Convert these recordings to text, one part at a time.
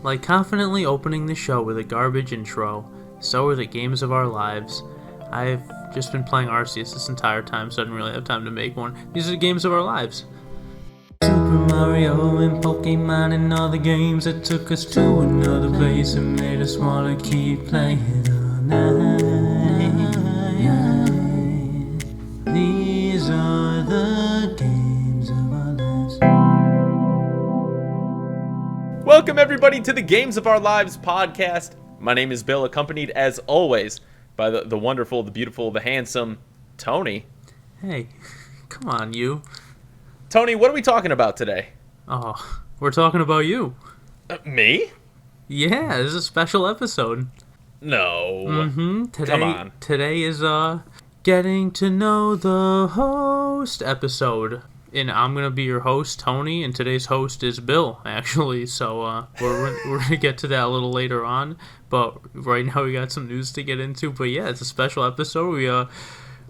Like confidently opening the show with a garbage intro, so are the games of our lives. I've just been playing Arceus this entire time, so I didn't really have time to make one. These are the games of our lives. Super Mario and Pokemon and all the games that took us to another place and made us want to keep playing all night. These are the games of our lives. Welcome everybody to the Games of Our Lives podcast. My name is Bill, accompanied as always by the wonderful, the beautiful, the handsome Tony. Hey, come on, you. Tony, what are we talking about today? Oh, we're talking about you. Me? Yeah, this is a special episode. No. Today, Come on. Today is getting to know the host episode. And I'm going to be your host, Tony, and today's host is Bill, actually. So we're going to get to that a little later on. But right now we got some news to get into. But yeah, it's a special episode. We want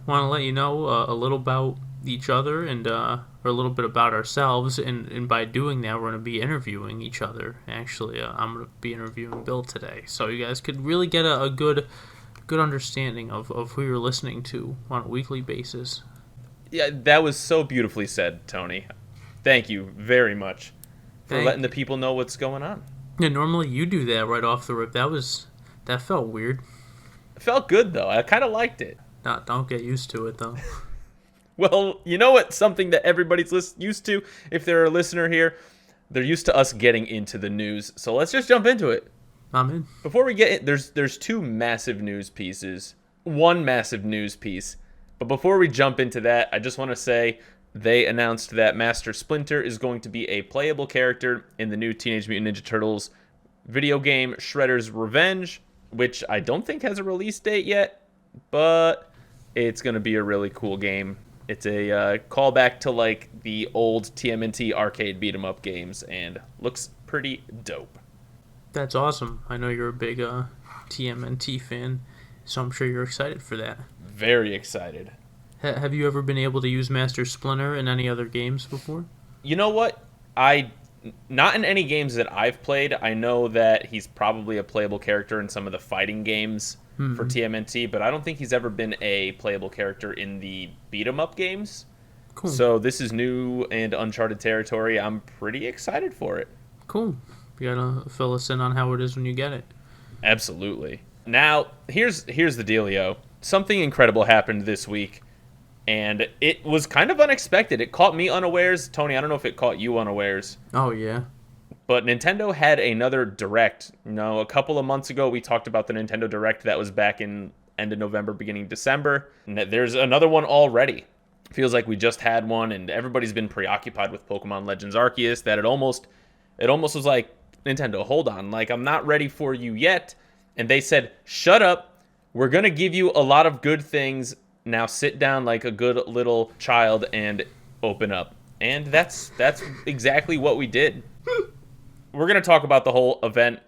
to let you know a little about each other and or a little bit about ourselves. And by doing that, we're going to be interviewing each other. Actually, I'm going to be interviewing Bill today. So you guys could really get a good understanding of who you're listening to on a weekly basis. Yeah, that was so beautifully said, Tony. Thank you very much for letting the people know what's going on. Yeah, normally you do that right off the rip. That felt weird. It felt good, though. I kind of liked it. Don't get used to it, though. Well, you know what? Something that everybody's used to, if they're a listener here, they're used to us getting into the news. So let's just jump into it. I'm in. Before we get in, there's two massive news pieces. One massive news piece. But before we jump into that, I just want to say they announced that Master Splinter is going to be a playable character in the new Teenage Mutant Ninja Turtles video game Shredder's Revenge, which I don't think has a release date yet, but it's going to be a really cool game. It's a callback to like the old TMNT arcade beat-em-up games and looks pretty dope. That's awesome. I know you're a big TMNT fan, so I'm sure you're excited for that. Very excited. Have you ever been able to use Master Splinter in any other games before? You know what? Not in any games that I've played. I know that he's probably a playable character in some of the fighting games for TMNT, but I don't think he's ever been a playable character in the beat-em-up games. Cool. So this is new and uncharted territory. I'm pretty excited for it. Cool. You gotta fill us in on how it is when you get it. Absolutely. Now, here's the dealio. Something incredible happened this week, and it was kind of unexpected. It caught me unawares. Tony, I don't know if it caught you unawares. Oh, yeah. But Nintendo had another Direct. You know, a couple of months ago, we talked about the Nintendo Direct that was back in end of November, beginning December. And there's another one already. Feels like we just had one, and everybody's been preoccupied with Pokemon Legends Arceus that it almost was like, Nintendo, hold on. Like, I'm not ready for you yet. And they said, shut up. We're going to give you a lot of good things. Now sit down like a good little child and open up. And that's exactly what we did. We're going to talk about the whole event.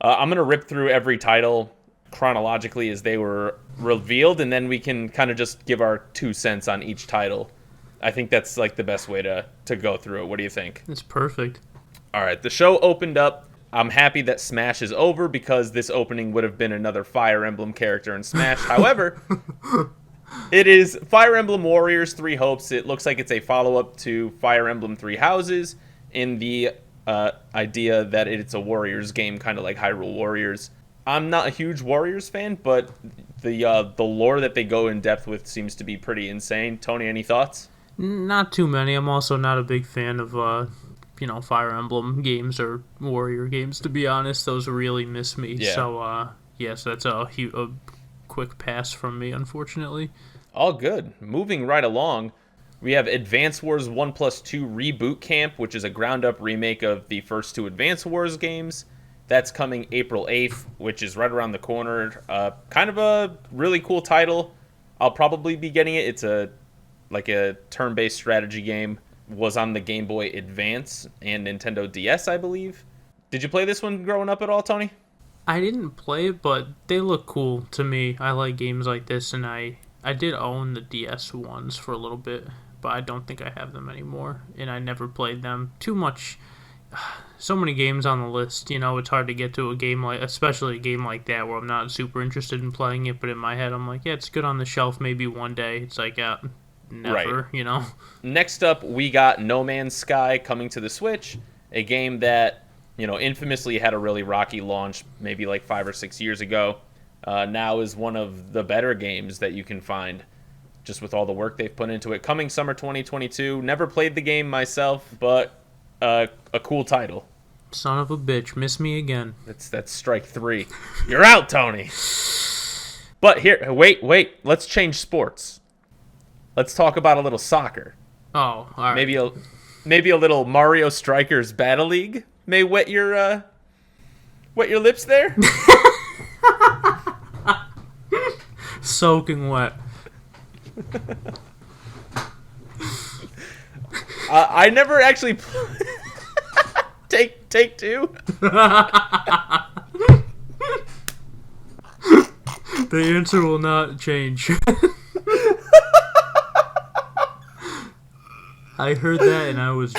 I'm going to rip through every title chronologically as they were revealed, and then we can kind of just give our 2 cents on each title. I think that's like the best way to go through it. What do you think? It's perfect. All right, the show opened up. I'm happy that Smash is over because this opening would have been another Fire Emblem character in Smash. However, it is Fire Emblem Warriors 3 Hopes. It looks like it's a follow-up to Fire Emblem 3 Houses in the idea that it's a Warriors game, kind of like Hyrule Warriors. I'm not a huge Warriors fan, but the lore that they go in depth with seems to be pretty insane. Tony, any thoughts? Not too many. I'm also not a big fan of Fire Emblem games or Warrior games, to be honest. Those really miss me. Yeah. So, so that's a quick pass from me, unfortunately. All good. Moving right along, we have Advance Wars 1+2 Reboot Camp, which is a ground-up remake of the first 2 Advance Wars games. That's coming April 8th, which is right around the corner. Kind of a really cool title. I'll probably be getting it. It's a turn-based strategy game. Was on the Game Boy Advance and Nintendo DS, I believe. Did you play this one growing up at all, Tony? I didn't play it, but they look cool to me. I like games like this, and I did own the DS ones for a little bit, but I don't think I have them anymore, and I never played them. Too much so many games on the list. It's hard to get to a game especially a game like that where I'm not super interested in playing it. But in my head, I'm like, yeah, it's good on the shelf. Maybe one day. It's like, never. Right. Next up, we got No Man's Sky coming to the Switch, a game that infamously had a really rocky launch, maybe like 5 or 6 years ago. Now is one of the better games that you can find, just with all the work they've put into it. Coming summer 2022. Never played the game myself, but a cool title. Son of a bitch, miss me again. That's strike 3. You're out, Tony. But here, wait. Let's change sports. Let's talk about a little soccer. Oh, all right. Maybe a little Mario Strikers Battle League may wet your lips there. Soaking wet. I never actually take 2. The answer will not change. I heard that and I was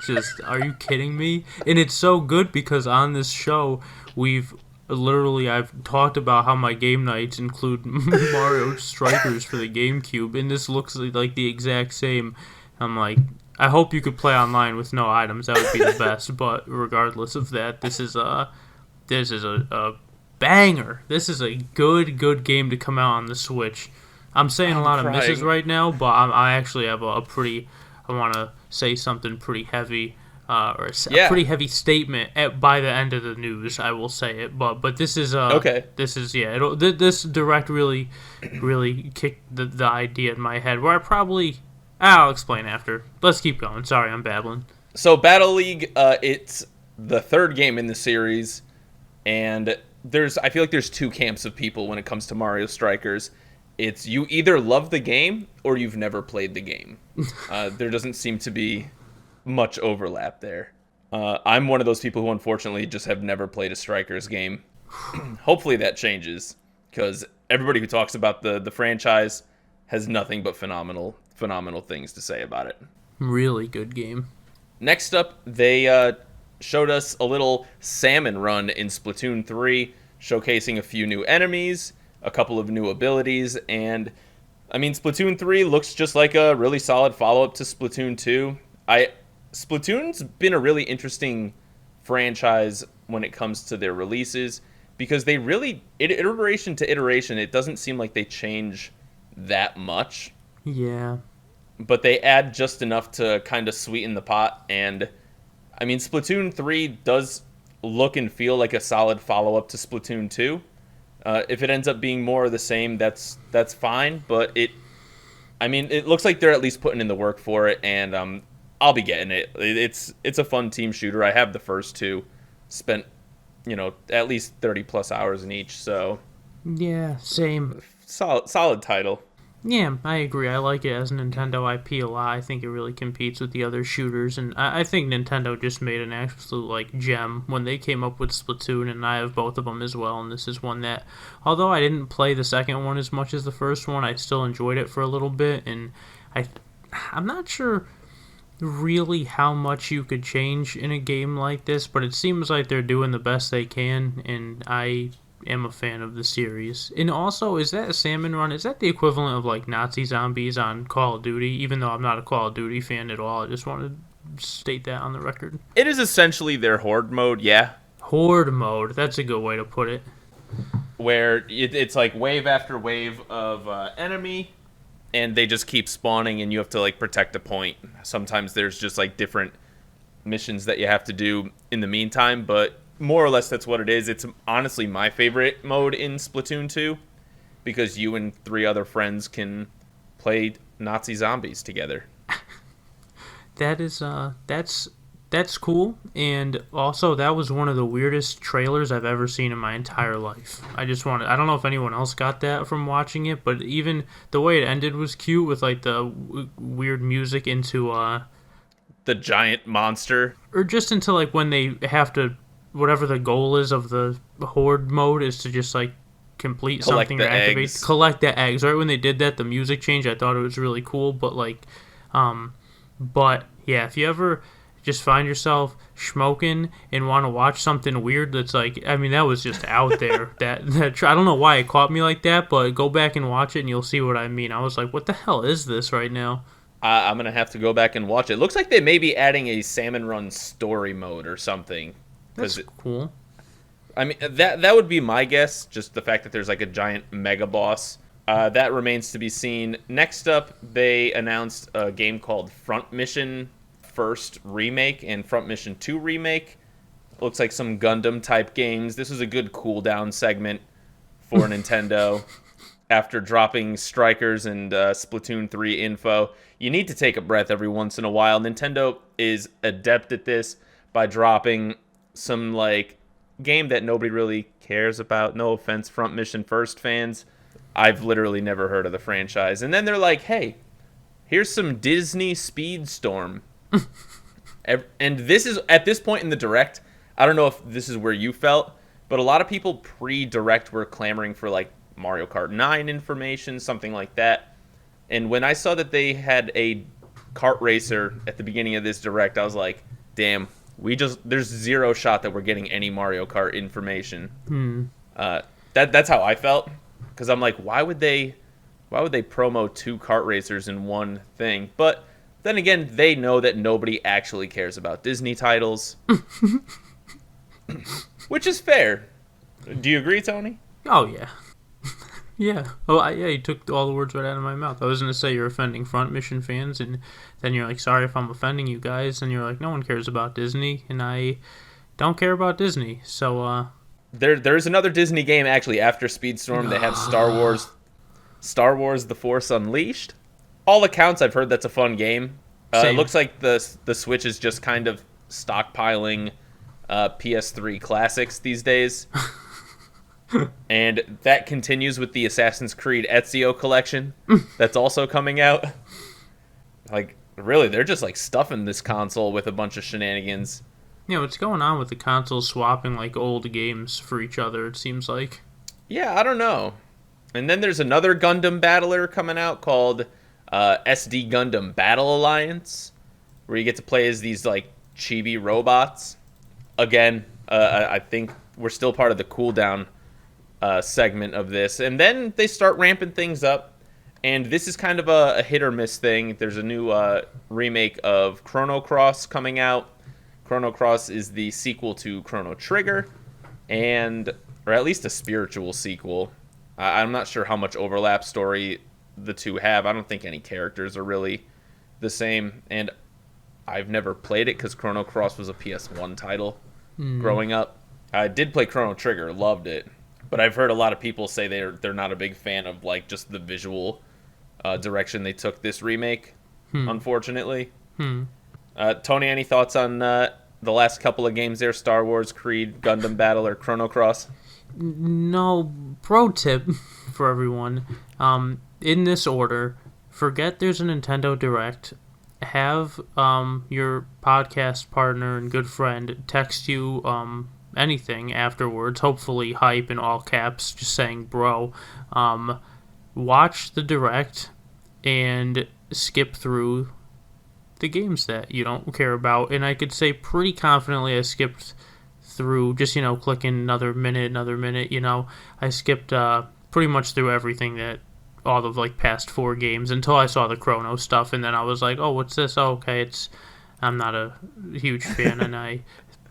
just, are you kidding me? And it's so good because on this show, I've talked about how my game nights include Mario Strikers for the GameCube, and this looks like the exact same. I'm like, I hope you could play online with no items. That would be the best. But regardless of that, this is a banger. This is a good game to come out on the Switch. I'm saying a lot of misses right now, but I actually have I want to say something pretty heavy. A pretty heavy statement by the end of the news. I will say it, but this is okay. This is this direct really kicked the idea in my head. Where I'll explain after. Let's keep going. Sorry, I'm babbling. So Battle League, it's the 3rd game in the series, and I feel like there's 2 camps of people when it comes to Mario Strikers. It's you either love the game or you've never played the game. There doesn't seem to be much overlap there. I'm one of those people who unfortunately just have never played a Strikers game. Hopefully that changes, because everybody who talks about the franchise has nothing but phenomenal things to say about it. Really good game. Next up, they showed us a little salmon run in Splatoon 3, showcasing a few new enemies, a couple of new abilities, and I mean, Splatoon 3 looks just like a really solid follow-up to Splatoon 2. Splatoon's been a really interesting franchise when it comes to their releases, because they really, iteration to iteration, it doesn't seem like they change that much. Yeah. But they add just enough to kind of sweeten the pot, and I mean, Splatoon 3 does look and feel like a solid follow-up to Splatoon 2. If it ends up being more of the same, that's fine, but it looks like they're at least putting in the work for it, and I'll be getting it. It's a fun team shooter. I have the first 2, spent at least 30 plus hours in each, so yeah, same. Solid title. Yeah, I agree. I like it as a Nintendo IP a lot. I think it really competes with the other shooters, and I think Nintendo just made an absolute gem when they came up with Splatoon, and I have both of them as well, and this is one that, although I didn't play the second one as much as the first one, I still enjoyed it for a little bit, and I'm not sure really how much you could change in a game like this, but it seems like they're doing the best they can, and I am a fan of the series. And also, is that a salmon run? Is that the equivalent of Nazi zombies on Call of Duty? Even though I'm not a Call of Duty fan at all, I just want to state that on the record. It is essentially their horde mode, yeah. Horde mode, that's a good way to put it. Where it's like wave after wave of enemy, and they just keep spawning, and you have to protect a point. Sometimes there's just different missions that you have to do in the meantime, but more or less that's what it is. It's honestly my favorite mode in Splatoon 2, because you and 3 other friends can play Nazi zombies together. That's cool, and also that was one of the weirdest trailers I've ever seen in my entire life. I don't know if anyone else got that from watching it, but even the way it ended was cute with the weird music into the giant monster, or just into when they have to, whatever the goal is of the horde mode is to just complete something or activate, collect the eggs. Right when they did that, the music changed. I thought it was really cool, but but yeah, if you ever just find yourself smoking and want to watch something weird that's like, I mean, that was just out there. that I don't know why it caught me like that, but go back and watch it and you'll see what I mean. I was like, what the hell is this right now? I'm going to have to go back and watch it. Looks like they may be adding a Salmon Run story mode or something. That's cool. I mean, that would be my guess, just the fact that there's like a giant mega boss. That remains to be seen. Next up, they announced a game called Front Mission First Remake and Front Mission 2 Remake. Looks like some Gundam type games. This was a good cooldown segment for Nintendo. After dropping Strikers and Splatoon 3 info, you need to take a breath every once in a while. Nintendo is adept at this by dropping some like game that nobody really cares about. No offense, Front Mission First fans. I've literally never heard of the franchise. And then they're like, hey, here's some Disney Speedstorm. And this is, at this point in the Direct, I don't know if this is where you felt, but a lot of people pre-Direct were clamoring for like Mario Kart 9 information, something like that. And when I saw that they had a kart racer at the beginning of this Direct, I was like, damn, there's zero shot that we're getting any Mario Kart information. That's how I felt. Because I'm like, why would they promo 2 kart racers in one thing? But then again, they know that nobody actually cares about Disney titles. Which is fair. Do you agree, Tony? Oh, yeah. Yeah. Oh, yeah, you took all the words right out of my mouth. I was going to say you're offending Front Mission fans, and then you're like, sorry if I'm offending you guys. And you're like, no one cares about Disney, and I don't care about Disney. So, There's another Disney game actually after Speedstorm. They have Star Wars: The Force Unleashed. All accounts, I've heard that's a fun game. It looks like the Switch is just kind of stockpiling PS3 classics these days. And that continues with the Assassin's Creed Ezio collection that's also coming out. Like, really, they're just like stuffing this console with a bunch of shenanigans. Yeah, what's going on with the consoles swapping like old games for each other, it seems like. Yeah, I don't know. And then there's another Gundam battler coming out called SD Gundam Battle Alliance, where you get to play as these like chibi robots. Again, I think we're still part of the cooldown segment of this. And then they start ramping things up. And this is kind of a hit or miss thing. There's a new remake of Chrono Cross coming out. Chrono Cross is the sequel to Chrono Trigger, or at least a spiritual sequel. I'm not sure how much overlap story the two have. I don't think any characters are really the same, and I've never played it because Chrono Cross was a PS1 title growing up. I did play Chrono Trigger, loved it, but I've heard a lot of people say they're not a big fan of like just the visual direction they took this remake, unfortunately. Tony, any thoughts on the last couple of games there? Star Wars, Creed, Gundam Battle, or Chrono Cross? No. Pro tip for everyone. In this order, forget there's a Nintendo Direct. Have your podcast partner and good friend text you anything afterwards, hopefully hype in all caps, just saying bro. Watch the Direct and skip through the games that you don't care about. And I could say pretty confidently I skipped through, just, clicking another minute, I skipped pretty much through everything that all of like past 4 games until I saw the Chrono stuff, and then I was like, oh, what's this? Oh, okay, I'm not a huge fan, and I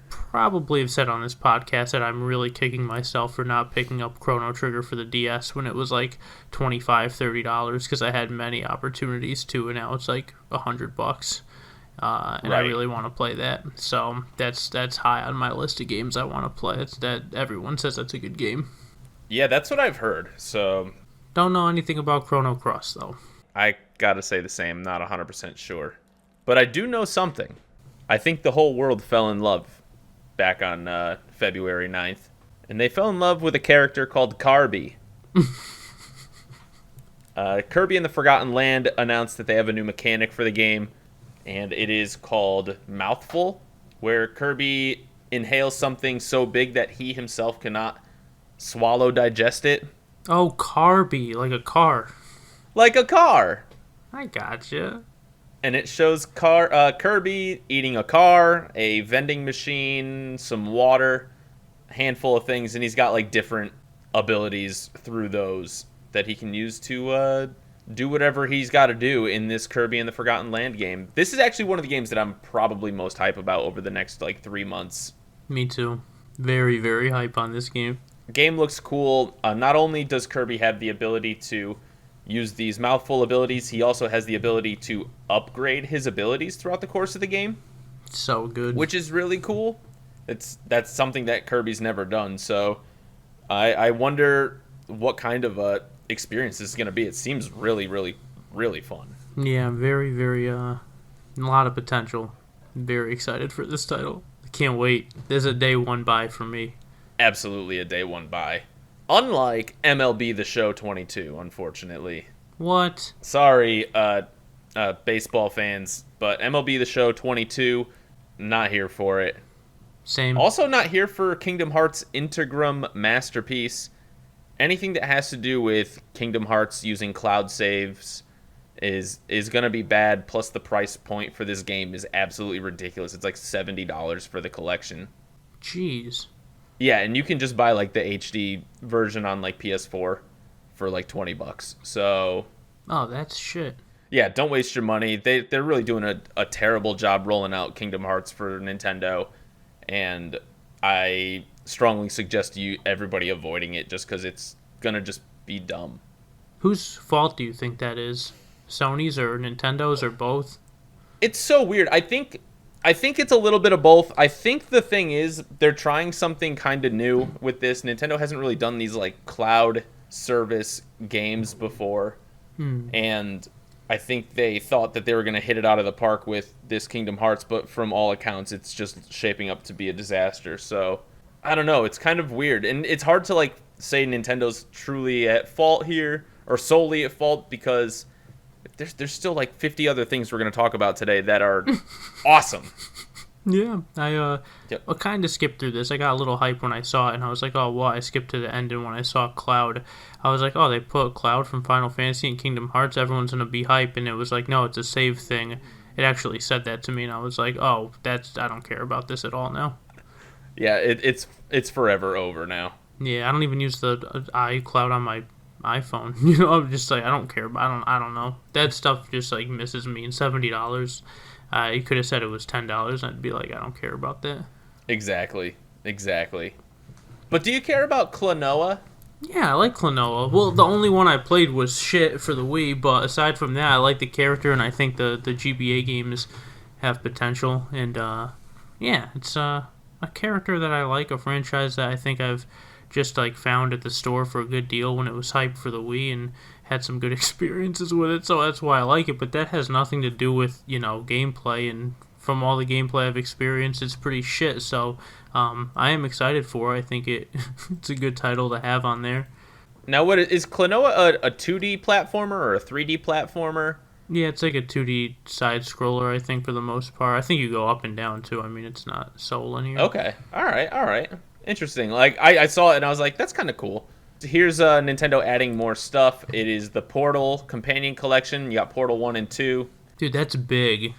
probably have said on this podcast that I'm really kicking myself for not picking up Chrono Trigger for the DS when it was like $25-$30, because I had many opportunities to, and now it's like $100. And right. I really want to play that, so that's high on my list of games I want to play. That everyone says that's a good game. Yeah, that's what I've heard. So don't know anything about Chrono Cross though. I gotta say the same. Not 100% sure, but I do know something. I think the whole world fell in love back on February 9th, and they fell in love with a character called Kirby. Kirby and the Forgotten Land announced that they have a new mechanic for the game. And it is called Mouthful, where Kirby inhales something so big that he himself cannot digest it. Oh, Kirby, like a car. Like a car. I gotcha. And it shows Kirby eating a car, a vending machine, some water, a handful of things, and he's got like different abilities through those that he can use to do whatever he's got to do in this Kirby and the Forgotten Land game. This is actually one of the games that I'm probably most hype about over the next like 3 months. Me too. Very, very hype on this game. Game looks cool. Not only does Kirby have the ability to use these mouthful abilities, he also has the ability to upgrade his abilities throughout the course of the game. So good. Which is really cool. That's something that Kirby's never done. So I wonder what kind of experience this is going to be. It seems really, really, really fun. Yeah, very, very, a lot of potential. Very excited for this title. I can't wait. There's a day one buy for me. Absolutely a day one buy. Unlike MLB The Show 22, unfortunately. What? Sorry, baseball fans, but MLB The Show 22, not here for it. Same. Also not here for Kingdom Hearts Integrum Masterpiece. Anything that has to do with Kingdom Hearts using cloud saves is going to be bad, plus the price point for this game is absolutely ridiculous. It's like $70 for the collection. Jeez. Yeah, and you can just buy like the HD version on like PS4 for like $20. So, oh, that's shit. Yeah, don't waste your money. They're really doing a terrible job rolling out Kingdom Hearts for Nintendo, and I strongly suggest everybody avoiding it just because it's gonna just be dumb. Whose fault do you think that is? Sony's or Nintendo's or both? It's so weird. I think it's a little bit of both. I think the thing is they're trying something kind of new with this. Nintendo hasn't really done these like cloud service games before, and I think they thought that they were going to hit it out of the park with this Kingdom Hearts, but from all accounts, it's just shaping up to be a disaster. So I don't know. It's kind of weird, and it's hard to like say Nintendo's truly at fault here or solely at fault because there's still like 50 other things we're going to talk about today that are awesome. Yeah, I kind of skipped through this. I got a little hype when I saw it, and I was like, oh, well, I skipped to the end, and when I saw Cloud, I was like, oh, they put Cloud from Final Fantasy and Kingdom Hearts, everyone's going to be hype, and it was like, no, it's a save thing. It actually said that to me, and I was like, oh, I don't care about this at all now. Yeah, it's forever over now. Yeah, I don't even use the iCloud on my iPhone. You know, I'm just like, I don't care. I don't know. That stuff just like misses me. And $70, you could have said it was $10. I'd be like, I don't care about that. Exactly. But do you care about Klonoa? Yeah, I like Klonoa. Well, the only one I played was shit for the Wii, but aside from that, I like the character, and I think the GBA games have potential. And yeah, it's a character that I like, a franchise that I think I've just like found at the store for a good deal when it was hyped for the Wii and had some good experiences with it, so that's why I like it. But that has nothing to do with, you know, gameplay, and from all the gameplay I've experienced, it's pretty shit. So I am excited for it. I think it's a good title to have on there. Now, what is Klonoa, a 2D platformer or a 3D platformer? Yeah, it's like a 2D side scroller, I think, for the most part. I think you go up and down too. I mean, it's not so linear. Okay, all right. Interesting. Like I saw it and I was like, that's kind of cool. Here's Nintendo adding more stuff. It is the Portal Companion Collection. You got Portal 1 and 2. Dude, that's big.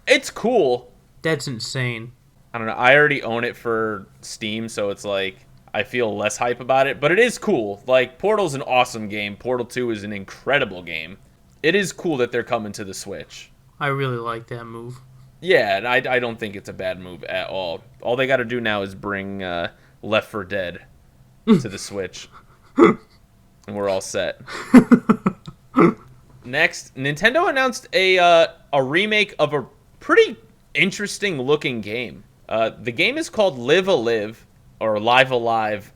It's cool. That's insane. I don't know. I already own it for Steam, so it's like I feel less hype about it. But it is cool. Like, Portal's an awesome game. Portal 2 is an incredible game. It is cool that they're coming to the Switch. I really like that move. Yeah, and I don't think it's a bad move at all. All they got to do now is bring Left 4 Dead to the Switch. And we're all set. Next, Nintendo announced a remake of a pretty interesting looking game. The game is called Live Alive, or Live Alive.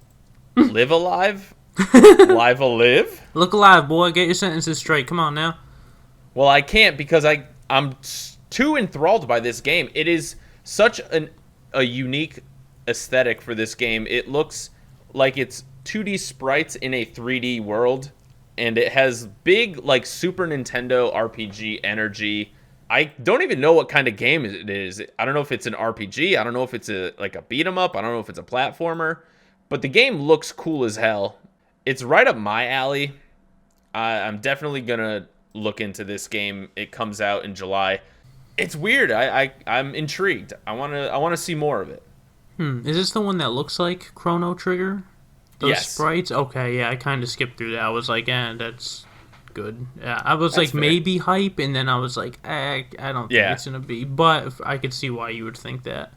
Live Alive? Live Alive? Look alive, boy. Get your sentences straight. Come on now. Well, I can't because I'm too enthralled by this game. It is such a unique aesthetic for this game. It looks like it's 2D sprites in a 3D world, and it has big like Super Nintendo RPG energy. I don't even know what kind of game it is. I don't know if it's an RPG. I don't know if it's a beat 'em up. I don't know if it's a platformer, but the game looks cool as hell. It's right up my alley. I'm definitely gonna look into this game. It comes out in July. It's weird. I'm intrigued. I wanna see more of it. Is this the one that looks like Chrono Trigger? Those Yes. sprites? Okay, yeah, I kind of skipped through that. I was like, that's good. Yeah, I was That's like, fair. maybe hype, and then I was like, I don't think Yeah. it's going to be. But I could see why you would think that.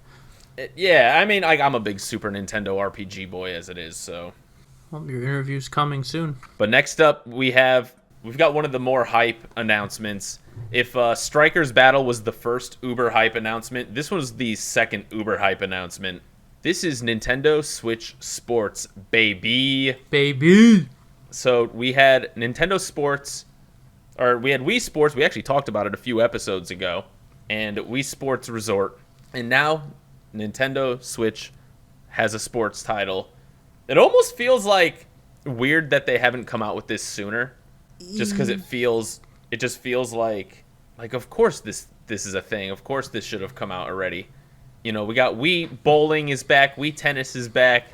Yeah, I mean, I'm a big Super Nintendo RPG boy as it is, so. Well, your interview's coming soon. But next up, we've got one of the more hype announcements. If Strikers Battle was the first uber hype announcement, this was the second uber hype announcement. This is Nintendo Switch Sports, baby. Baby! So we had Nintendo Sports, or we had Wii Sports. We actually talked about it a few episodes ago, and Wii Sports Resort. And now Nintendo Switch has a sports title. It almost feels like weird that they haven't come out with this sooner, just because it just feels like of course this is a thing. Of course this should have come out already. You know, we got Wii Bowling is back, Wii Tennis is back.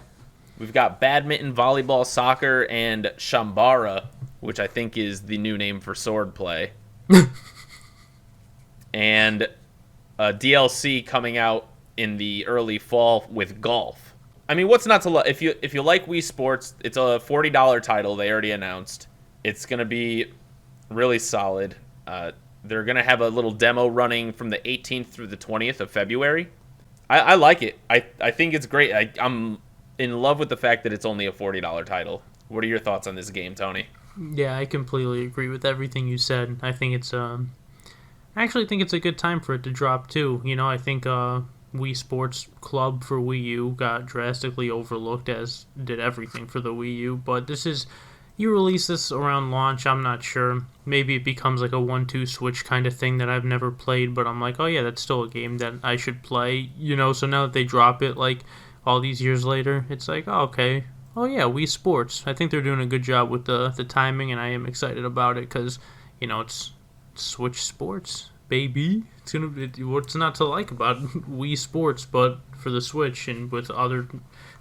We've got badminton, volleyball, soccer, and Shambara, which I think is the new name for swordplay. And a DLC coming out in the early fall with golf. I mean, what's not to love? If you like Wii Sports, it's a $40 title they already announced. It's going to be really solid. They're going to have a little demo running from the 18th through the 20th of February. I like it. I think it's great. I'm in love with the fact that it's only a $40 title. What are your thoughts on this game, Tony? Yeah, I completely agree with everything you said. I think it's I actually think it's a good time for it to drop too. You know, I think Wii Sports Club for Wii U got drastically overlooked, as did everything for the Wii U. But this is, you release this around launch, I'm not sure. Maybe it becomes like a 1-2 switch kind of thing that I've never played, but I'm like, oh yeah, that's still a game that I should play. You know, so now that they drop it like all these years later, it's like, oh, okay. Oh yeah, Wii Sports. I think they're doing a good job with the timing, and I am excited about it because, you know, it's Switch Sports, baby. It's gonna be, what's not to like about Wii Sports, but for the Switch and with other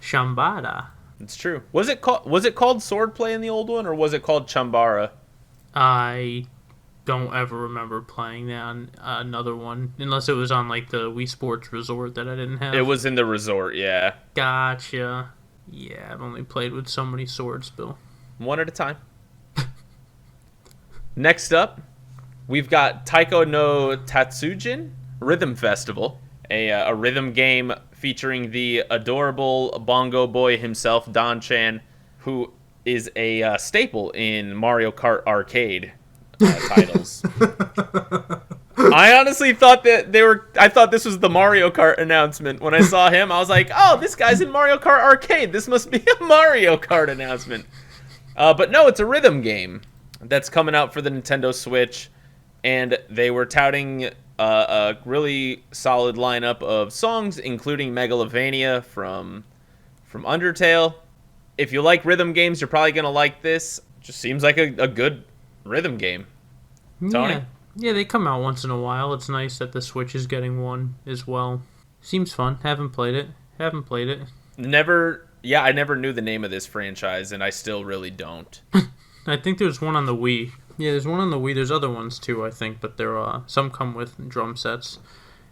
Shambada. It's true. Was it called Swordplay in the old one, or was it called Chambara? I don't ever remember playing that on another one, unless it was on like the Wii Sports Resort that I didn't have. It was in the resort, yeah. Gotcha. Yeah, I've only played with so many swords, Bill. One at a time. Next up, we've got Taiko no Tatsujin Rhythm Festival, a rhythm game featuring the adorable bongo boy himself, Don-chan, who is a staple in Mario Kart arcade titles. I honestly thought that I thought this was the Mario Kart announcement. When I saw him, I was like, oh, this guy's in Mario Kart arcade. This must be a Mario Kart announcement. But no, it's a rhythm game that's coming out for the Nintendo Switch. And they were touting a really solid lineup of songs, including Megalovania from Undertale. If you like rhythm games, you're probably going to like this. Just seems like a good rhythm game. Tony? Yeah, they come out once in a while. It's nice that the Switch is getting one as well. Seems fun. Haven't played it. I never knew the name of this franchise, and I still really don't. I think there's one on the Wii. Yeah, there's one on the Wii. There's other ones too, I think, but there some come with drum sets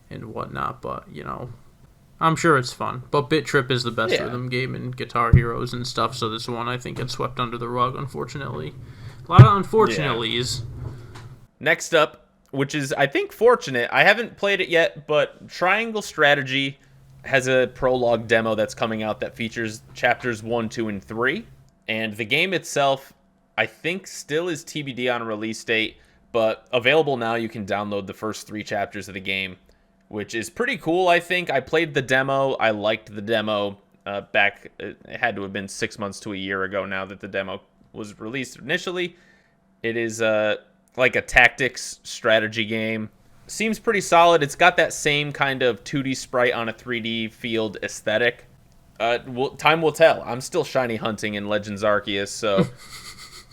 and whatnot. But you know, I'm sure it's fun. But Bit Trip is the best rhythm game in Guitar Heroes and stuff. So this one I think gets swept under the rug, unfortunately. A lot of unfortunately's. Yeah. Next up, which is I think fortunate. I haven't played it yet, but Triangle Strategy has a prologue demo that's coming out that features chapters 1, 2, and 3, and the game itself, I think, still is TBD on a release date, but available now. You can download the first 3 chapters of the game, which is pretty cool, I think. I played the demo. I liked the demo back. It had to have been 6 months to a year ago now that the demo was released initially. It is like a tactics strategy game. Seems pretty solid. It's got that same kind of 2D sprite on a 3D field aesthetic. Time will tell. I'm still shiny hunting in Legends Arceus, so...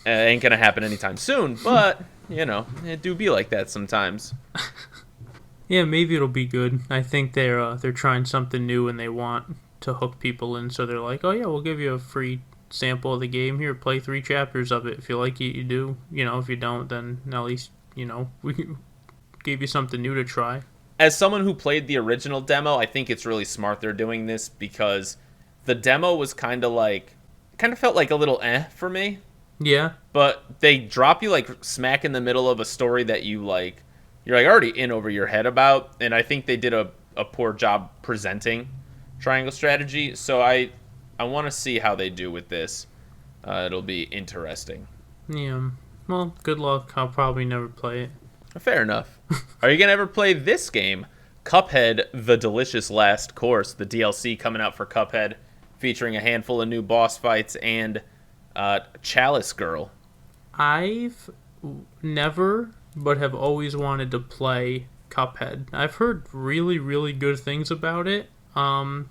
It ain't gonna happen anytime soon, but, you know, it do be like that sometimes. Yeah, maybe it'll be good. I think they're trying something new and they want to hook people in, so they're like, oh yeah, we'll give you a free sample of the game. Here, play 3 chapters of it. If you like it, you do. If you don't, then at least, we gave you something new to try. As someone who played the original demo, I think it's really smart they're doing this because the demo was kind of felt like a little for me. Yeah. But they drop you smack in the middle of a story that you're already in over your head about, and I think they did a poor job presenting Triangle Strategy. So I want to see how they do with this. It'll be interesting. Yeah. Well, good luck. I'll probably never play it. Fair enough. Are you going to ever play this game? Cuphead, The Delicious Last Course, the DLC coming out for Cuphead, featuring a handful of new boss fights and Chalice Girl. I've never, but have always wanted to play Cuphead. I've heard really, really good things about it, and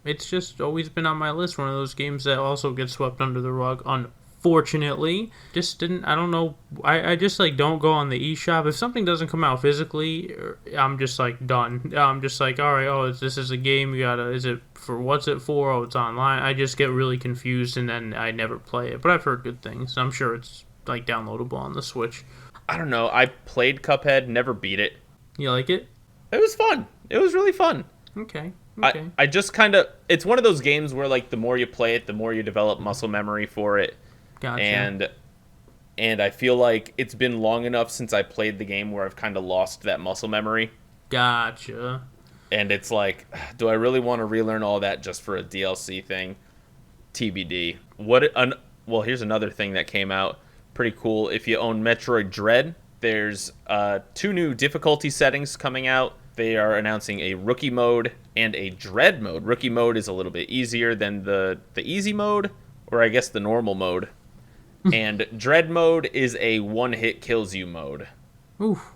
it's just always been on my list. One of those games that also gets swept under the rug, unfortunately. I don't know, I just don't go on the eShop. If something doesn't come out physically, I'm just done. I'm just alright, this is a game, what's it for? Oh, it's online. I just get really confused and then I never play it, but I've heard good things. I'm sure it's downloadable on the Switch. I don't know, I played Cuphead, never beat it. You like it? It was fun. It was really fun. Okay. I just it's one of those games where the more you play it, the more you develop muscle memory for it. Gotcha. And I feel like it's been long enough since I played the game where I've kind of lost that muscle memory. Gotcha. And it's do I really want to relearn all that just for a DLC thing? TBD. Well, here's another thing that came out. Pretty cool. If you own Metroid Dread, there's 2 new difficulty settings coming out. They are announcing a Rookie mode and a Dread mode. Rookie mode is a little bit easier than the easy mode, or I guess the normal mode. And Dread mode is a one-hit kills you mode. Oof.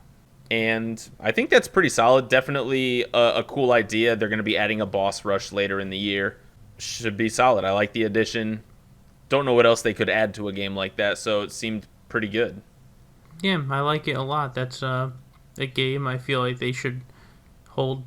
And I think that's pretty solid. Definitely a cool idea. They're going to be adding a boss rush later in the year. Should be solid. I like the addition. Don't know what else they could add to a game like that, so it seemed pretty good. Yeah, I like it a lot. That's a game I feel like they should hold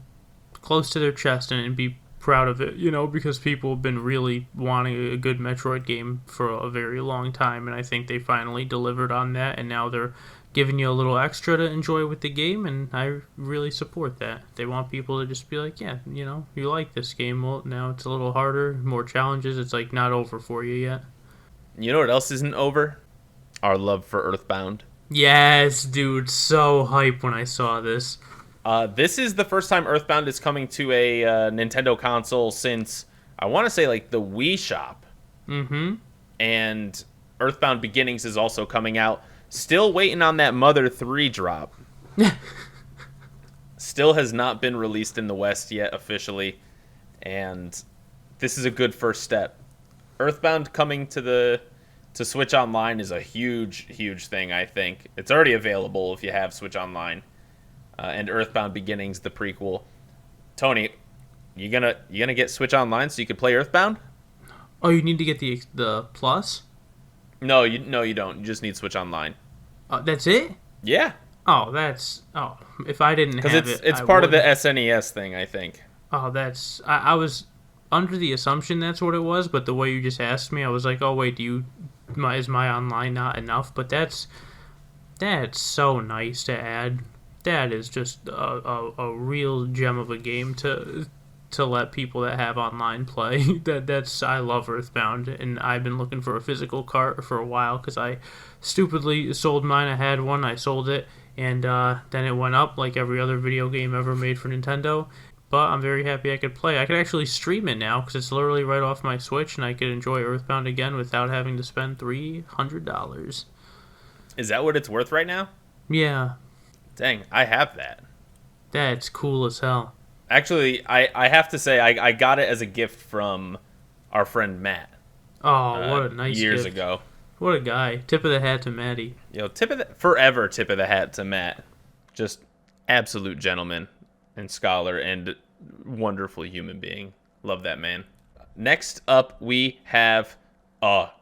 close to their chest and be proud of it, because people have been really wanting a good Metroid game for a very long time, and I think they finally delivered on that, and now they're giving you a little extra to enjoy with the game, and I really support that. They want people to just be you like this game, well, now it's a little harder, more challenges, it's not over for you yet. You know what else isn't over? Our love for Earthbound. Yes, dude, so hype when I saw this. This is the first time Earthbound is coming to a Nintendo console since, I want to say, the Wii Shop. Mm-hmm. And Earthbound Beginnings is also coming out. Still waiting on that Mother 3 drop. Still has not been released in the West yet officially. And this is a good first step. Earthbound coming to Switch Online is a huge, huge thing, I think. It's already available if you have Switch Online. And Earthbound Beginnings, the prequel. Tony, you gonna get Switch Online so you can play Earthbound? Oh, you need to get the Plus? No, you don't. You just need Switch Online. That's it? Yeah. If I didn't have it, because it's part of the SNES thing, I think. Oh, I was under the assumption that's what it was, but the way you just asked me, I was like, oh wait, is my online not enough? But that's so nice to add. That is just a real gem of a game to let people that have online play. I love Earthbound, and I've been looking for a physical cart for a while because I stupidly sold mine. I had one, I sold it, and then it went up like every other video game ever made for Nintendo. But I'm very happy I could play. I could actually stream it now because it's literally right off my Switch, and I could enjoy Earthbound again without having to spend $300. Is that what it's worth right now? Yeah. Dang, I have that. That's cool as hell. Actually, I have to say, I got it as a gift from our friend Matt. Oh, what a nice years gift. ago. What a guy. Tip of the hat to Matty. Forever tip of the hat to Matt. Just absolute gentleman and scholar and wonderful human being. Love that man. Next up, we have,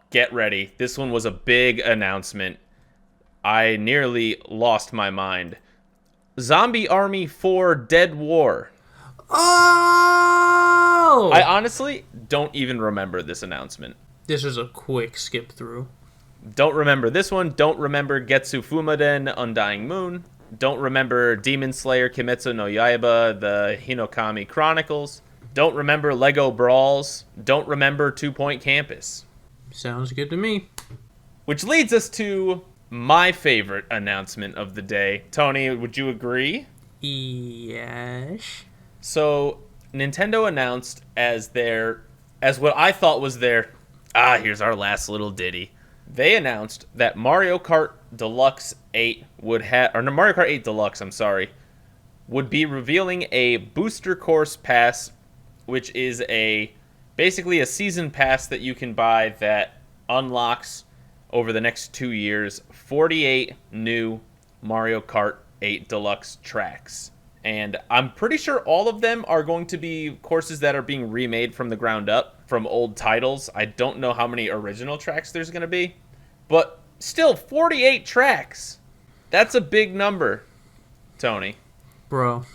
get ready. This one was a big announcement. I nearly lost my mind. Zombie Army 4 Dead War. Oh! I honestly don't even remember this announcement. This is a quick skip through. Don't remember this one. Don't remember Getsu Fumaden, Undying Moon. Don't remember Demon Slayer Kimetsu no Yaiba, the Hinokami Chronicles. Don't remember Lego Brawls. Don't remember 2 Point Campus. Sounds good to me. Which leads us to my favorite announcement of the day. Tony, would you agree? Yes. So, Nintendo announced as what I thought was here's our last little ditty. They announced that Mario Kart Deluxe 8 Mario Kart 8 Deluxe, would be revealing a booster course pass, which is basically a season pass that you can buy that unlocks over the next 2 years 48 new Mario Kart 8 Deluxe tracks. And I'm pretty sure all of them are going to be courses that are being remade from the ground up from old titles. I don't know how many original tracks there's going to be, but still 48 tracks. That's a big number, Tony. Bro.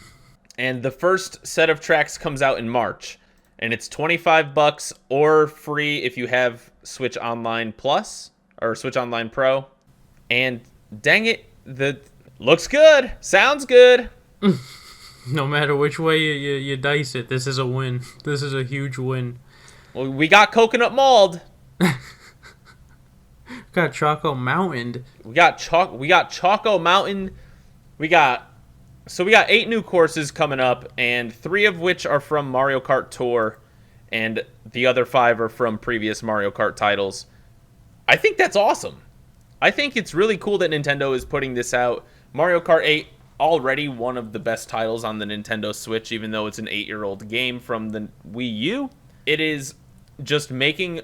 And the first set of tracks comes out in March, and it's $25 or free if you have Switch Online Plus or Switch Online Pro. And dang it, looks good, sounds good. No matter which way you dice it, this is a win. This is a huge win. Well, we got Coconut Mauled. Got Choco Mountain. We got Choco Mountain. We got 8 new courses coming up, and 3 of which are from Mario Kart Tour, and the other 5 are from previous Mario Kart titles. I think that's awesome. I think it's really cool that Nintendo is putting this out. Mario Kart 8, already one of the best titles on the Nintendo Switch, even though it's an 8-year-old game from the Wii U. It is just making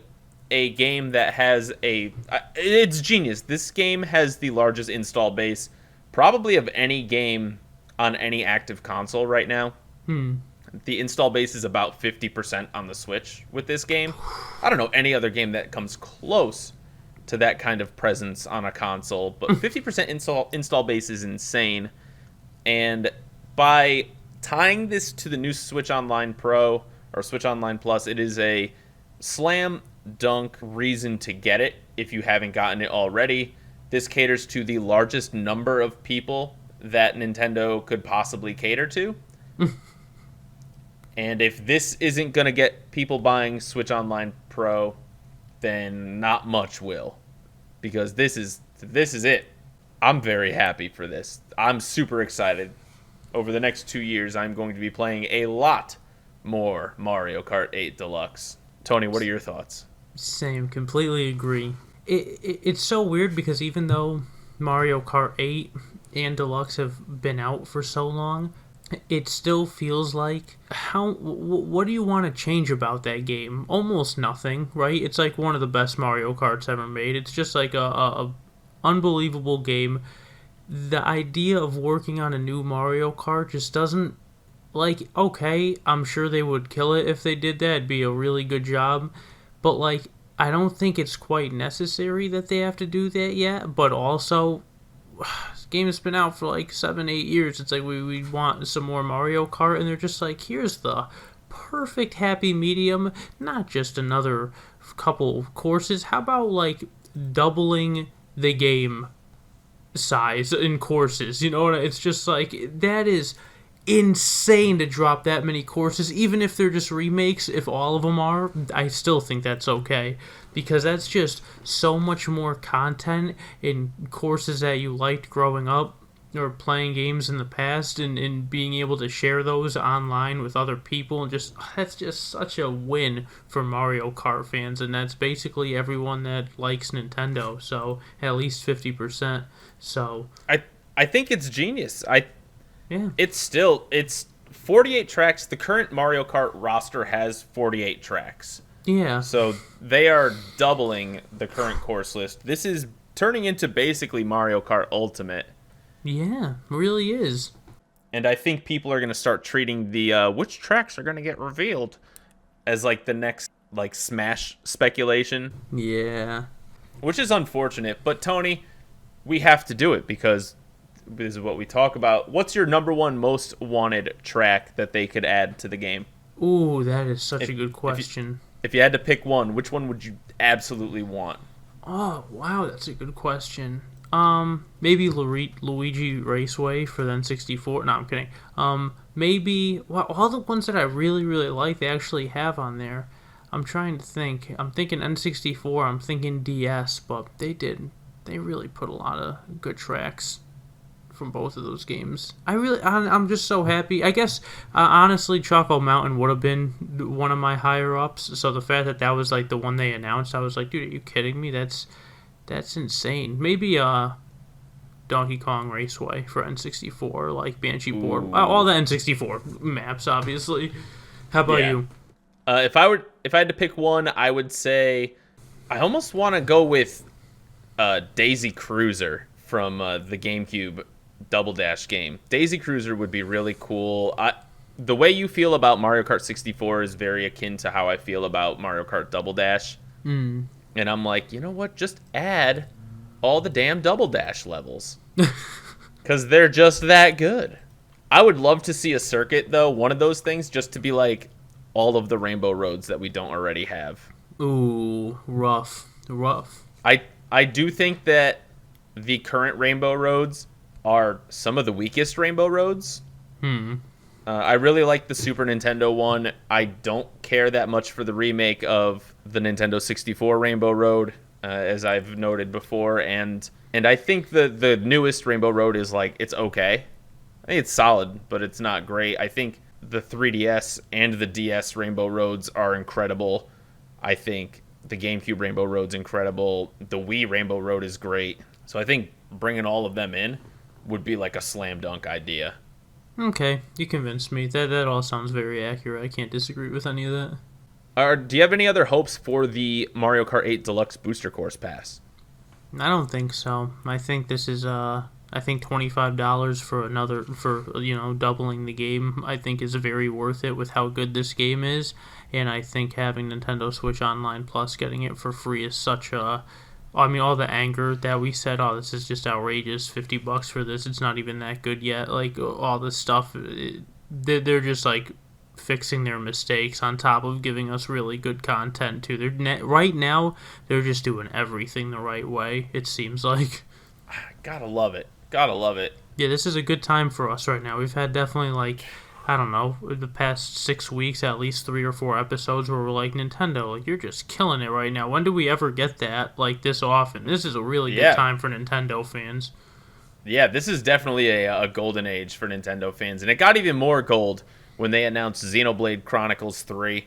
a game that has it's genius. This game has the largest install base probably of any game on any active console right now. The install base is about 50% on the Switch with this game. I don't know any other game that comes close to that kind of presence on a console, but 50% install base is insane. And by tying this to the new Switch Online Pro or Switch Online Plus, it is a slam dunk reason to get it if you haven't gotten it already. This caters to the largest number of people that Nintendo could possibly cater to. And if this isn't going to get people buying Switch Online Pro, then not much will. Because this is it. I'm very happy for this. I'm super excited. Over the next 2 years, I'm going to be playing a lot more Mario Kart 8 Deluxe. Tony, what are your thoughts? Same, completely agree. It's so weird because even though Mario Kart 8 and Deluxe have been out for so long, it still feels like, what do you want to change about that game? Almost nothing, right? It's like one of the best Mario Karts ever made. It's just like a unbelievable game. The idea of working on a new Mario Kart just doesn't, like, okay, I'm sure they would kill it if they did that. It'd be a really good job. But, like, I don't think it's quite necessary that they have to do that yet. But also, this game has been out for like 7-8 years. It's like we want some more Mario Kart, and they're just like, here's the perfect happy medium. Not just another couple courses. How about, like, doubling the game size in courses? You know, it's just like, that is insane to drop that many courses, even if they're just remakes. If all of them are, I still think that's okay, because that's just so much more content in courses that you liked growing up or playing games in the past, and being able to share those online with other people, and just, that's just such a win for Mario Kart fans, and that's basically everyone that likes Nintendo, so at least 50%. So I think it's genius. Yeah. It's 48 tracks. The current Mario Kart roster has 48 tracks. Yeah. So they are doubling the current course list. This is turning into basically Mario Kart Ultimate. Yeah, really is. And I think people are going to start treating the which tracks are going to get revealed as like the next like Smash speculation. Yeah. Which is unfortunate, but Tony, we have to do it because this is what we talk about. What's your number one most wanted track that they could add to the game? Ooh, that is such a good question. If you had to pick one, which one would you absolutely want? Oh, wow, that's a good question. Maybe Luigi Raceway for the N64. No, I'm kidding. Maybe all the ones that I really, really like, they actually have on there. I'm trying to think. I'm thinking N64. I'm thinking DS, but they really put a lot of good tracks from both of those games. I'm just so happy. I guess, honestly, Choco Mountain would have been one of my higher ups. So the fact that was like the one they announced, I was like, dude, are you kidding me? That's insane. Maybe Donkey Kong Raceway for N64, like Banshee Board, all the N64 maps, obviously. How about you? If I had to pick one, I would say I almost want to go with Daisy Cruiser from the GameCube Double Dash game. Daisy Cruiser would be really cool. The way you feel about Mario Kart 64 is very akin to how I feel about Mario Kart Double Dash. And I'm like, you know what? Just add all the damn Double Dash levels. Because they're just that good. I would love to see a circuit, though, one of those things, just to be like all of the Rainbow Roads that we don't already have. Ooh, rough. I do think that the current Rainbow Roads are some of the weakest Rainbow Roads. I really like the Super Nintendo one. I don't care that much for the remake of the Nintendo 64 Rainbow Road, as I've noted before, and I think the newest Rainbow Road is like, it's okay. I think it's solid, but it's not great. I think the 3DS and the DS Rainbow Roads are incredible. I think the GameCube Rainbow Road's incredible. The Wii Rainbow Road is great. So I think bringing all of them in would be like a slam dunk idea. Okay, you convinced me. That all sounds very accurate. I can't disagree with any of that. Do you have any other hopes for the Mario Kart 8 Deluxe Booster Course Pass? I don't think so. I think this is I think $25 for doubling the game, I think is very worth it with how good this game is, and I think having Nintendo Switch Online Plus, getting it for free is such a... I mean, all the anger that we said, oh, this is just outrageous, $50 for this, it's not even that good yet, like, all this stuff, they're just, like, fixing their mistakes on top of giving us really good content, too. Right now, they're just doing everything the right way, it seems like. Gotta love it. Yeah, this is a good time for us right now. We've had definitely, like, I don't know, the past 6 weeks, at least 3 or 4 episodes where we're like, Nintendo, like, you're just killing it right now. When do we ever get that, like, this often? This is a really good time for Nintendo fans. Yeah, this is definitely a golden age for Nintendo fans. And it got even more gold when they announced Xenoblade Chronicles 3.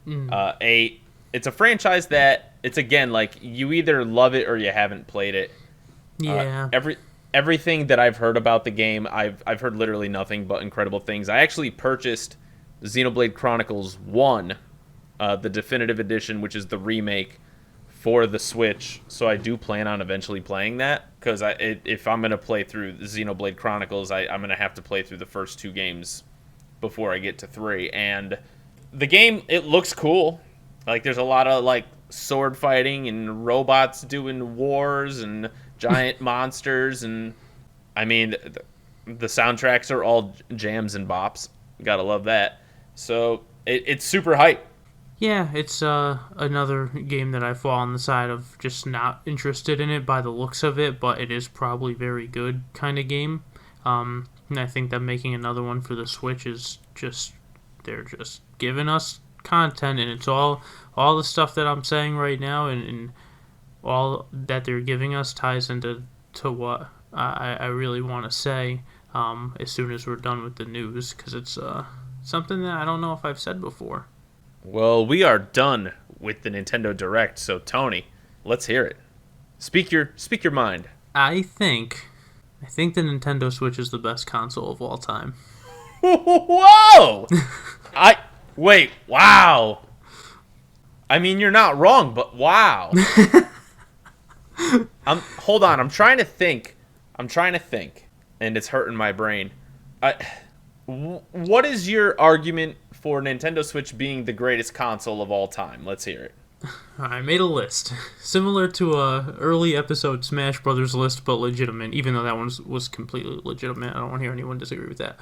It's a franchise that, it's again, like, you either love it or you haven't played it. Yeah. Everything that I've heard about the game, I've heard literally nothing but incredible things. I actually purchased Xenoblade Chronicles 1, the definitive edition, which is the remake for the Switch. So I do plan on eventually playing that, because if I'm going to play through Xenoblade Chronicles, I'm going to have to play through the first 2 games before I get to 3. And the game, it looks cool. Like, there's a lot of, like, sword fighting and robots doing wars and giant monsters, and I mean, the soundtracks are all jams and bops. Gotta love that. So it's super hype. Yeah, it's another game that I fall on the side of just not interested in it by the looks of it, but it is probably very good kind of game. And I think that making another one for the Switch is just, they're just giving us content, and it's all the stuff that I'm saying right now, and all that they're giving us ties into what I really want to say as soon as we're done with the news, because it's something that I don't know if I've said before. Well, we are done with the Nintendo Direct, so Tony, let's hear it. Speak your mind. I think the Nintendo Switch is the best console of all time. Whoa! Wait, wow. I mean, you're not wrong, but wow. Hold on, I'm trying to think, and it's hurting my brain. What is your argument for Nintendo Switch being the greatest console of all time? Let's hear it. I made a list, similar to a early episode Smash Brothers list, but legitimate, even though that one was completely legitimate. I don't want to hear anyone disagree with that.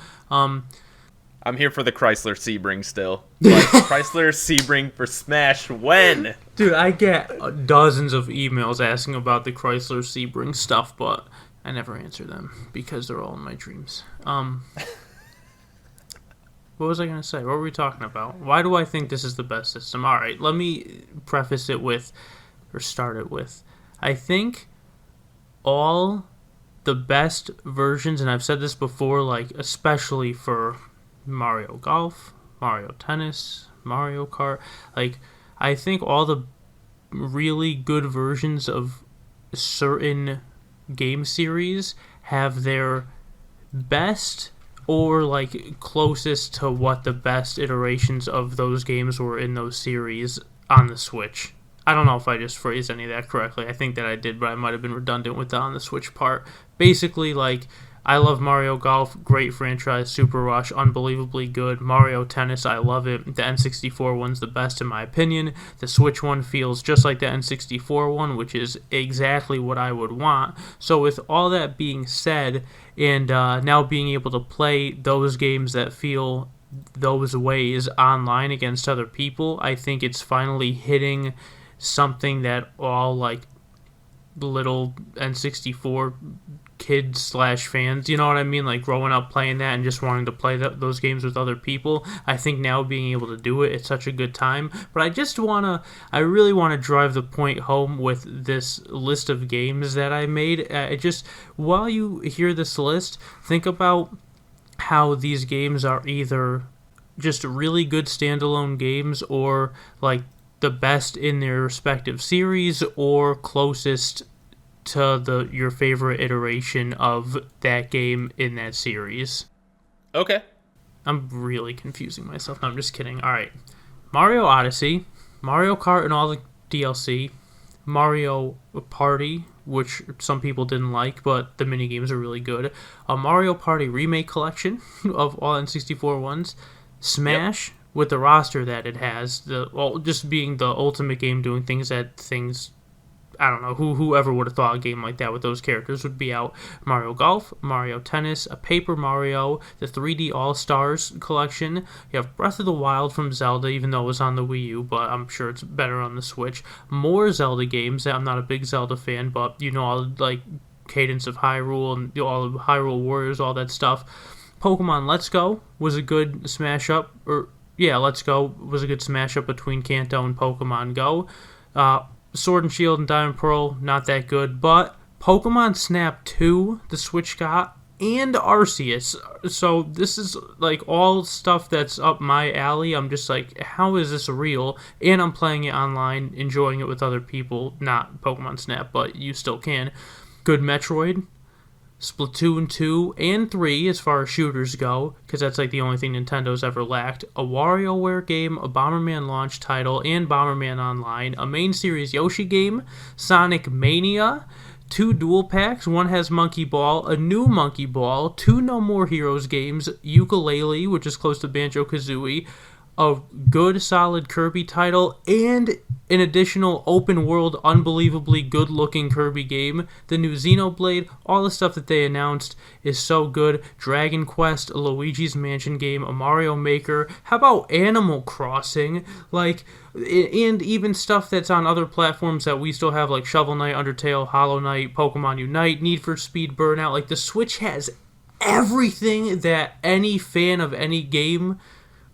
I'm here for the Chrysler Sebring still. Like, Chrysler Sebring for Smash when? Dude, I get dozens of emails asking about the Chrysler Sebring stuff, but I never answer them because they're all in my dreams. What was I going to say? What were we talking about? Why do I think this is the best system? All right, let me preface it with, or start it with, I think all the best versions, and I've said this before, like especially for Mario Golf, Mario Tennis, Mario Kart, like I think all the really good versions of certain game series have their best or like closest to what the best iterations of those games were in those series on the Switch. I don't know if I just phrased any of that correctly. I think that I did, but I might have been redundant with the on the Switch part. Basically, like, I love Mario Golf, great franchise, Super Rush, unbelievably good. Mario Tennis, I love it. The N64 one's the best in my opinion. The Switch one feels just like the N64 one, which is exactly what I would want. So with all that being said, and now being able to play those games that feel those ways online against other people, I think it's finally hitting something that all, like, little N64 kids slash fans, you know what I mean, like growing up playing that and just wanting to play those games with other people. I think now being able to do it's such a good time. But I really want to drive the point home with this list of games that I made. While you hear this list, think about how these games are either just really good standalone games or like the best in their respective series or closest to your favorite iteration of that game in that series. Okay. I'm really confusing myself. No, I'm just kidding. All right. Mario Odyssey, Mario Kart and all the DLC, Mario Party, which some people didn't like, but the minigames are really good. A Mario Party Remake Collection of all N64 ones. Smash, yep, with the roster that it has. Just being the ultimate game doing things I don't know, whoever would have thought a game like that with those characters would be out. Mario Golf, Mario Tennis, a Paper Mario, the 3D All-Stars collection. You have Breath of the Wild from Zelda, even though it was on the Wii U, but I'm sure it's better on the Switch. More Zelda games. I'm not a big Zelda fan, but you know, all like Cadence of Hyrule and all the Hyrule Warriors, all that stuff. Pokemon Let's Go was a good smash-up, Let's Go was a good smash-up between Kanto and Pokemon Go. Sword and Shield and Diamond Pearl, not that good, but Pokemon Snap 2, the Switch got, and Arceus. So this is like all stuff that's up my alley. I'm just like, how is this real? And I'm playing it online, enjoying it with other people. Not Pokemon Snap, but you still can. Good Metroid, Splatoon 2 and 3 as far as shooters go, because that's like the only thing Nintendo's ever lacked. A WarioWare game, a Bomberman launch title, and Bomberman Online. A main series Yoshi game, Sonic Mania, 2 dual packs, one has Monkey Ball, a new Monkey Ball, 2 No More Heroes games, Yooka-Laylee, which is close to Banjo-Kazooie, a good solid Kirby title, and an additional open world, unbelievably good looking Kirby game. The new Xenoblade, all the stuff that they announced is so good. Dragon Quest, a Luigi's Mansion game, a Mario Maker. How about Animal Crossing? Like, and even stuff that's on other platforms that we still have, like Shovel Knight, Undertale, Hollow Knight, Pokemon Unite, Need for Speed Burnout. Like, the Switch has everything that any fan of any game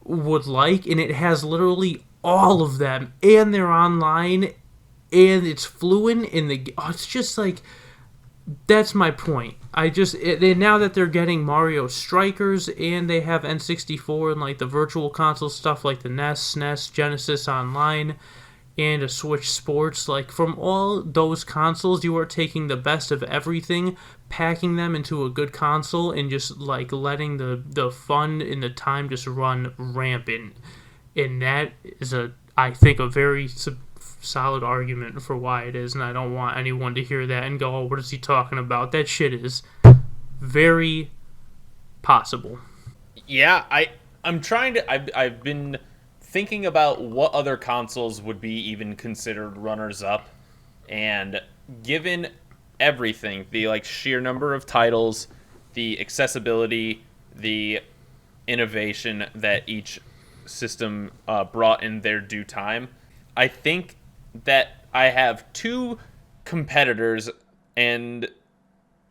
would like, and it has literally all of them, and they're online, and it's fluent in the it's just like, that's my point. Now that they're getting Mario Strikers, and they have N64 and like the virtual console stuff like the NES, SNES, Genesis Online, and a Switch Sports, like from all those consoles, you are taking the best of everything, packing them into a good console, and just like letting the fun and the time just run rampant. And that is I think a very solid argument for why it is, and I don't want anyone to hear that and go, oh, what is he talking about? That shit is very possible. Yeah, I'm trying to, I've been thinking about what other consoles would be even considered runners-up, and given everything, the like sheer number of titles, the accessibility, the innovation that each system brought in their due time. I think that I have two competitors, and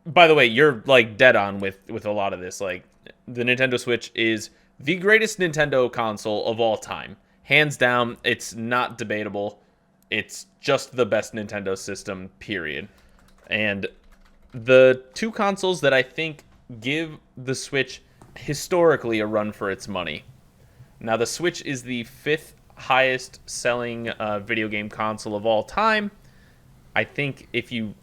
by the way, you're like dead on with a lot of this. Like, the Nintendo Switch is the greatest Nintendo console of all time. Hands down, it's not debatable. It's just the best Nintendo system, period. And the two consoles that I think give the Switch historically a run for its money. Now, the Switch is the 5th highest selling video game console of all time. I think if you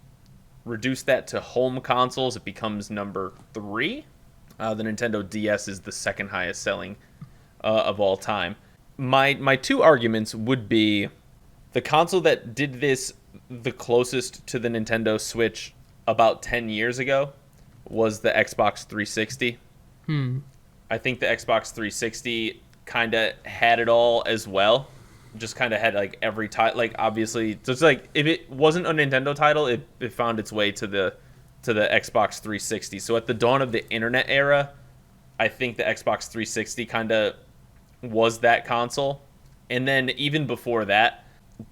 reduce that to home consoles, it becomes number 3. The Nintendo DS is the 2nd highest selling of all time. My two arguments would be the console that did this the closest to the Nintendo Switch about 10 years ago was the Xbox 360. I think the Xbox 360 kind of had it all as well. Just kind of had like every title, like obviously, just like if it wasn't a Nintendo title, it found its way to the Xbox 360. So at the dawn of the internet era, I think the Xbox 360 kind of was that console. And then even before that,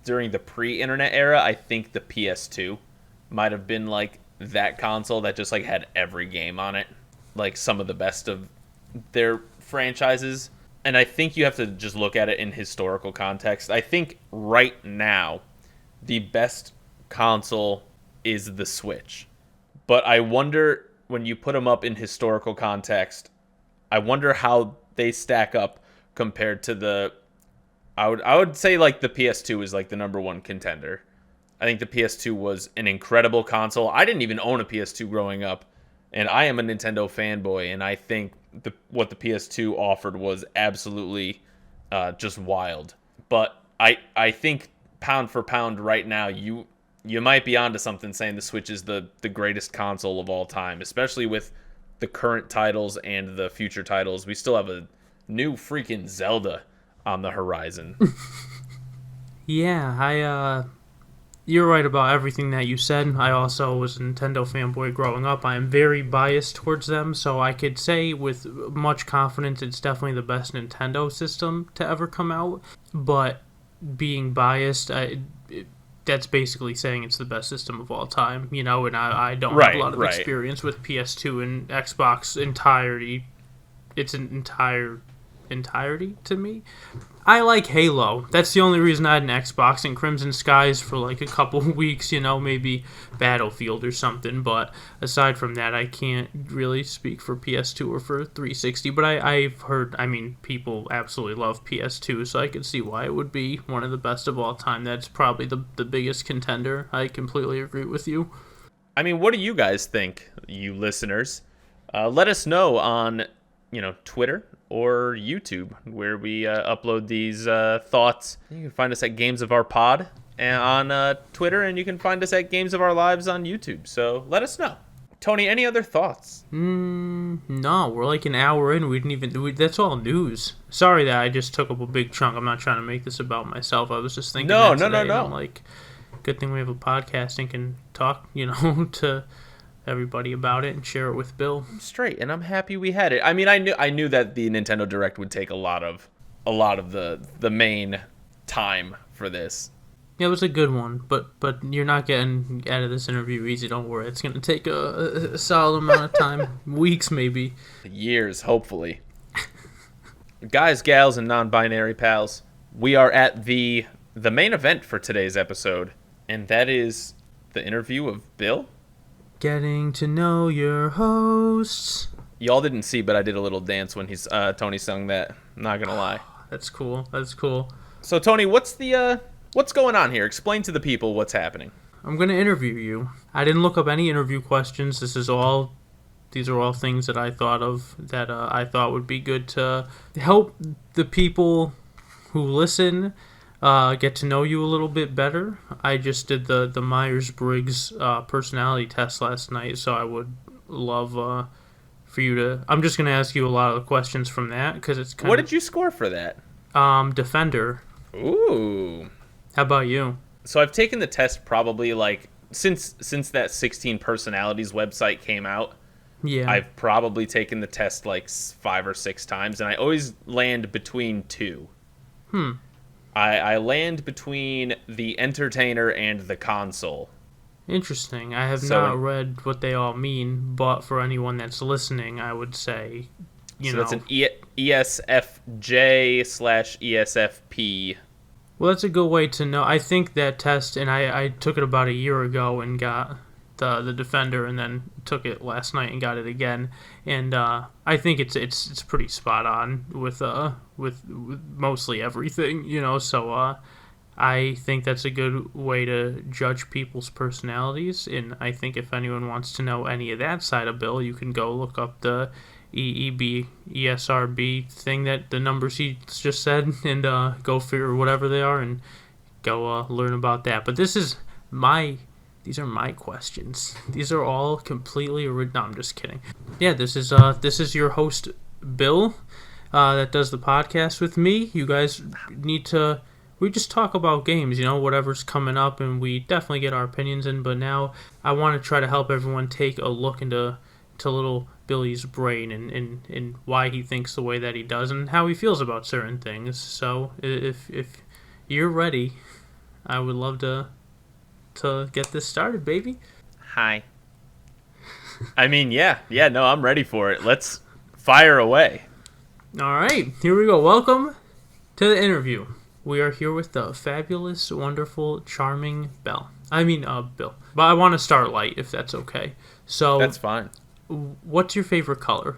during the pre-internet era, I think the PS2 might have been like that console that just like had every game on it, like some of the best of their franchises. And I think you have to just look at it in historical context. I think right now, the best console is the Switch. But I wonder, when you put them up in historical context, I wonder how they stack up compared to the... I would say like the PS2 is like the number one contender. I think the PS2 was an incredible console. I didn't even own a PS2 growing up, and I am a Nintendo fanboy, and I think what the PS2 offered was absolutely just wild. But I think pound for pound right now, you might be onto something saying the Switch is the greatest console of all time, especially with the current titles and the future titles. We still have a new freaking Zelda on the horizon. Yeah, you're right about everything that you said. I also was a Nintendo fanboy growing up. I am very biased towards them, so I could say with much confidence it's definitely the best Nintendo system to ever come out. But being biased, that's basically saying it's the best system of all time, and I don't have a lot of experience with PS2 and Xbox entirety. It's an entirety to me. I like Halo. That's the only reason I had an Xbox, and Crimson Skies for like a couple weeks, maybe Battlefield or something. But aside from that, I can't really speak for PS2 or for 360. But I've heard, people absolutely love PS2, so I can see why it would be one of the best of all time. That's probably the biggest contender. I completely agree with you. What do you guys think, you listeners? Let us know on, Twitter or YouTube, where we upload these thoughts. You can find us at Games of Our Pod on Twitter, and you can find us at Games of Our Lives on YouTube. So let us know. Tony, any other thoughts? No, we're like an hour in. We didn't even. That's all news. Sorry that I just took up a big chunk. I'm not trying to make this about myself. I was just thinking. No. I'm like, good thing we have a podcast and can talk, to everybody about it and share it with Bill. I'm straight, and I'm happy we had it. I knew that the Nintendo Direct would take a lot of the main time for this. Yeah, it was a good one, but you're not getting out of this interview easy. Don't worry, it's gonna take a solid amount of time, weeks maybe, years, hopefully. Guys, gals, and non-binary pals, we are at the main event for today's episode, and that is the interview of Bill. Getting to know your hosts. Y'all didn't see, but I did a little dance when Tony sung that. I'm not gonna lie. That's cool. So Tony, what's going on here? Explain to the people what's happening. I'm gonna interview you. I didn't look up any interview questions. These are all things that I thought of that I thought would be good to help the people who listen get to know you a little bit better. I just did the Myers-Briggs personality test last night, so I would love for you to... I'm just going to ask you a lot of questions from that, because it's kind What did you score for that? Defender. Ooh. How about you? So I've taken the test probably, like, since that 16 Personalities website came out. Yeah. I've probably taken the test like 5 or 6 times, and I always land between two. I land between the entertainer and the console. Interesting. I have So not read what they all mean, but for anyone that's listening, I would say, that's an ESFJ/ESFP. Well, that's a good way to know. I think that test, and I took it about a year ago and got the Defender, and then took it last night and got it again. And I think it's pretty spot on with mostly everything, So I think that's a good way to judge people's personalities. And I think if anyone wants to know any of that side of Bill, you can go look up the EEB, ESRB thing, that the numbers he just said, and go figure whatever they are and go learn about that. But these are my questions. These are all completely original. No, I'm just kidding. Yeah, this is your host, Bill, that does the podcast with me. You guys we just talk about games, whatever's coming up, and we definitely get our opinions in. But now I want to try to help everyone take a look into little Billy's brain and why he thinks the way that he does and how he feels about certain things. So if you're ready, I would love to get this started, baby. Hi. I mean, yeah, no, I'm ready for it. Let's fire away. All right, here we go. Welcome to the interview. We are here with the fabulous, wonderful, charming Bill. But I want to start light, if that's okay. So that's fine. What's your favorite color?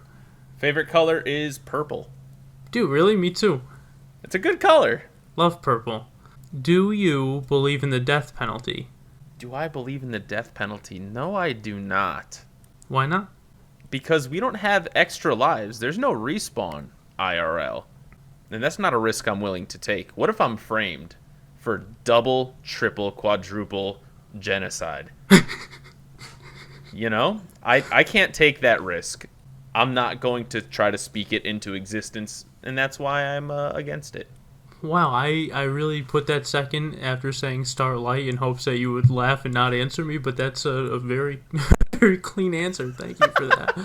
Favorite color is purple. Dude, really? Me too. It's a good color. Love purple. Do you believe in the death penalty? Do I believe in the death penalty? No, I do not. Why not? Because we don't have extra lives. There's no respawn IRL. And that's not a risk I'm willing to take. What if I'm framed for double, triple, quadruple genocide? I can't take that risk. I'm not going to try to speak it into existence, and that's why I'm against it. Wow, I really put that second after saying start light in hopes that you would laugh and not answer me, but that's a very, very clean answer. Thank you for that.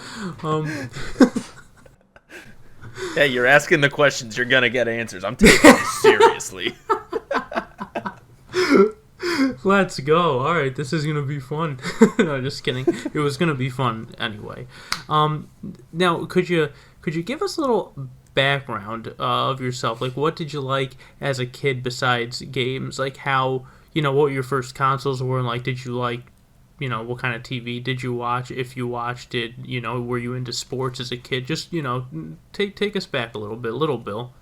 Hey, you're asking the questions, you're going to get answers. I'm taking it seriously. Let's go. All right, this is going to be fun. No, just kidding. It was going to be fun anyway. Now, could you give us a little background of yourself? Like, what did you like as a kid besides games? Like, how, what your first consoles were, and, like, did you like, what kind of TV did you watch? If you watched it, were you into sports as a kid? Just, take us back a little bit. Little Bill.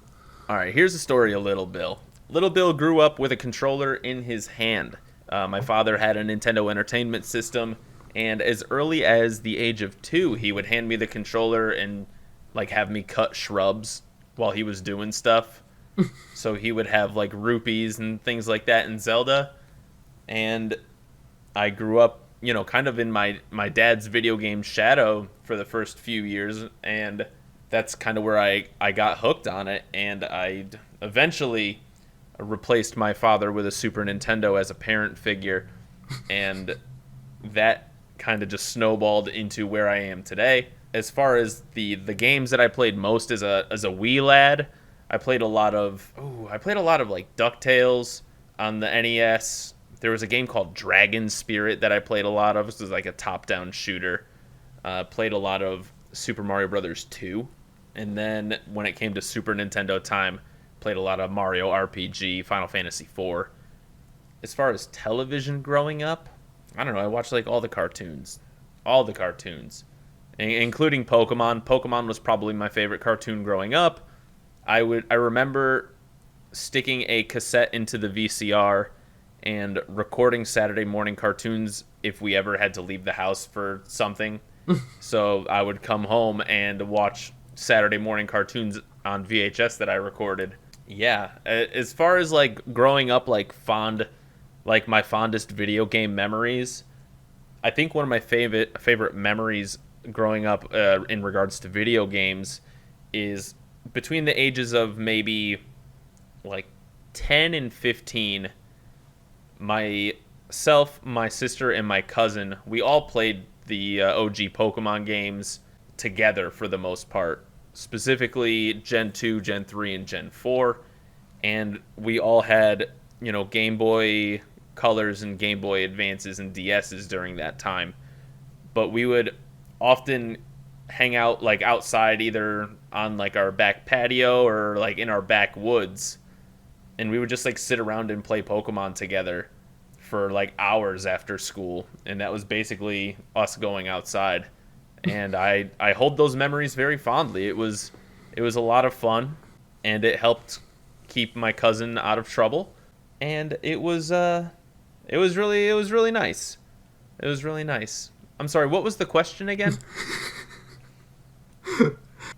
All right, here's the story of Little Bill. Little Bill grew up with a controller in his hand. My father had a Nintendo Entertainment System, and as early as the age of 2, he would hand me the controller and have me cut shrubs while he was doing stuff. So he would have rupees and things like that in Zelda. And I grew up, kind of in my dad's video game shadow for the first few years, and that's kind of where I got hooked on it, and I eventually replaced my father with a Super Nintendo as a parent figure, and that kind of just snowballed into where I am today. As far as the games that I played most as a wee lad, I played a lot of DuckTales on the NES. There was a game called Dragon Spirit that I played a lot of. This was like a top-down shooter. Played a lot of Super Mario Brothers 2. And then when it came to Super Nintendo time, played a lot of Mario RPG, Final Fantasy 4. As far as television growing up, I don't know, I watched all the cartoons. All the cartoons. Including Pokemon. Pokemon was probably my favorite cartoon growing up. I remember sticking a cassette into the VCR and recording Saturday morning cartoons if we ever had to leave the house for something. So I would come home and watch Saturday morning cartoons on VHS that I recorded. Yeah, as far as growing up my fondest video game memories, I think one of my favorite memories growing up in regards to video games is between the ages of maybe 10 and 15. Myself, my sister, and my cousin, we all played the OG Pokemon games together for the most part. Specifically Gen 2, Gen 3, and Gen 4. And we all had, Game Boy Colors and Game Boy Advances and DSs during that time. But we would often hang out like outside, either on like our back patio or like in our backwoods, and we would just like sit around and play Pokemon together for like hours after school, and that was basically us going outside. And I hold those memories very fondly. It was a lot of fun, and it helped keep my cousin out of trouble, and it was really nice. It was really nice. I'm sorry, what was the question again?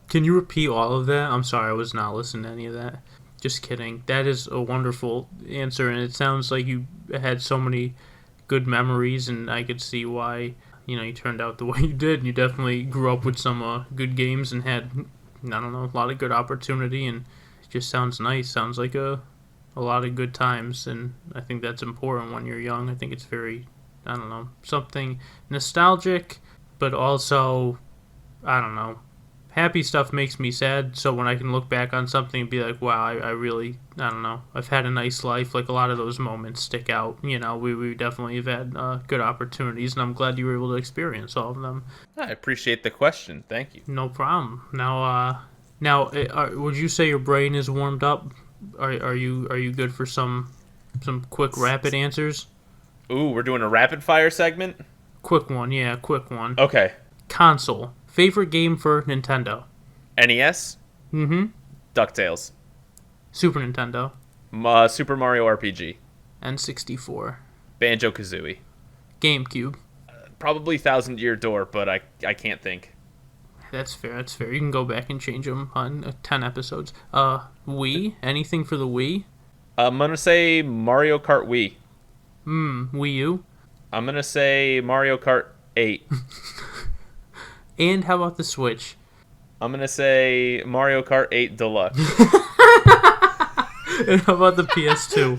Can you repeat all of that? I'm sorry, I was not listening to any of that. Just kidding. That is a wonderful answer, and it sounds like you had so many good memories, and I could see why, you turned out the way you did. You definitely grew up with some good games and had, a lot of good opportunity, and it just sounds nice. Sounds like a lot of good times, and I think that's important when you're young. I think it's very, something nostalgic, but also, happy stuff makes me sad, so when I can look back on something and be like, wow, I really, I've had a nice life. Like, a lot of those moments stick out. We definitely have had good opportunities, and I'm glad you were able to experience all of them. I appreciate the question. Thank you. No problem. Now, would you say your brain is warmed up? Are you good for some quick, rapid answers? Ooh, we're doing a rapid fire segment? Quick one. Okay. Console. Favorite game for Nintendo? NES? Mm-hmm. DuckTales. Super Nintendo. Super Mario RPG. N64. Banjo-Kazooie. GameCube. Probably Thousand Year Door, but I can't think. That's fair. You can go back and change them on 10 episodes. Wii? Anything for the Wii? I'm going to say Mario Kart Wii. Wii U? I'm going to say Mario Kart 8. And how about the Switch? I'm going to say Mario Kart 8 Deluxe. And how about the PS2?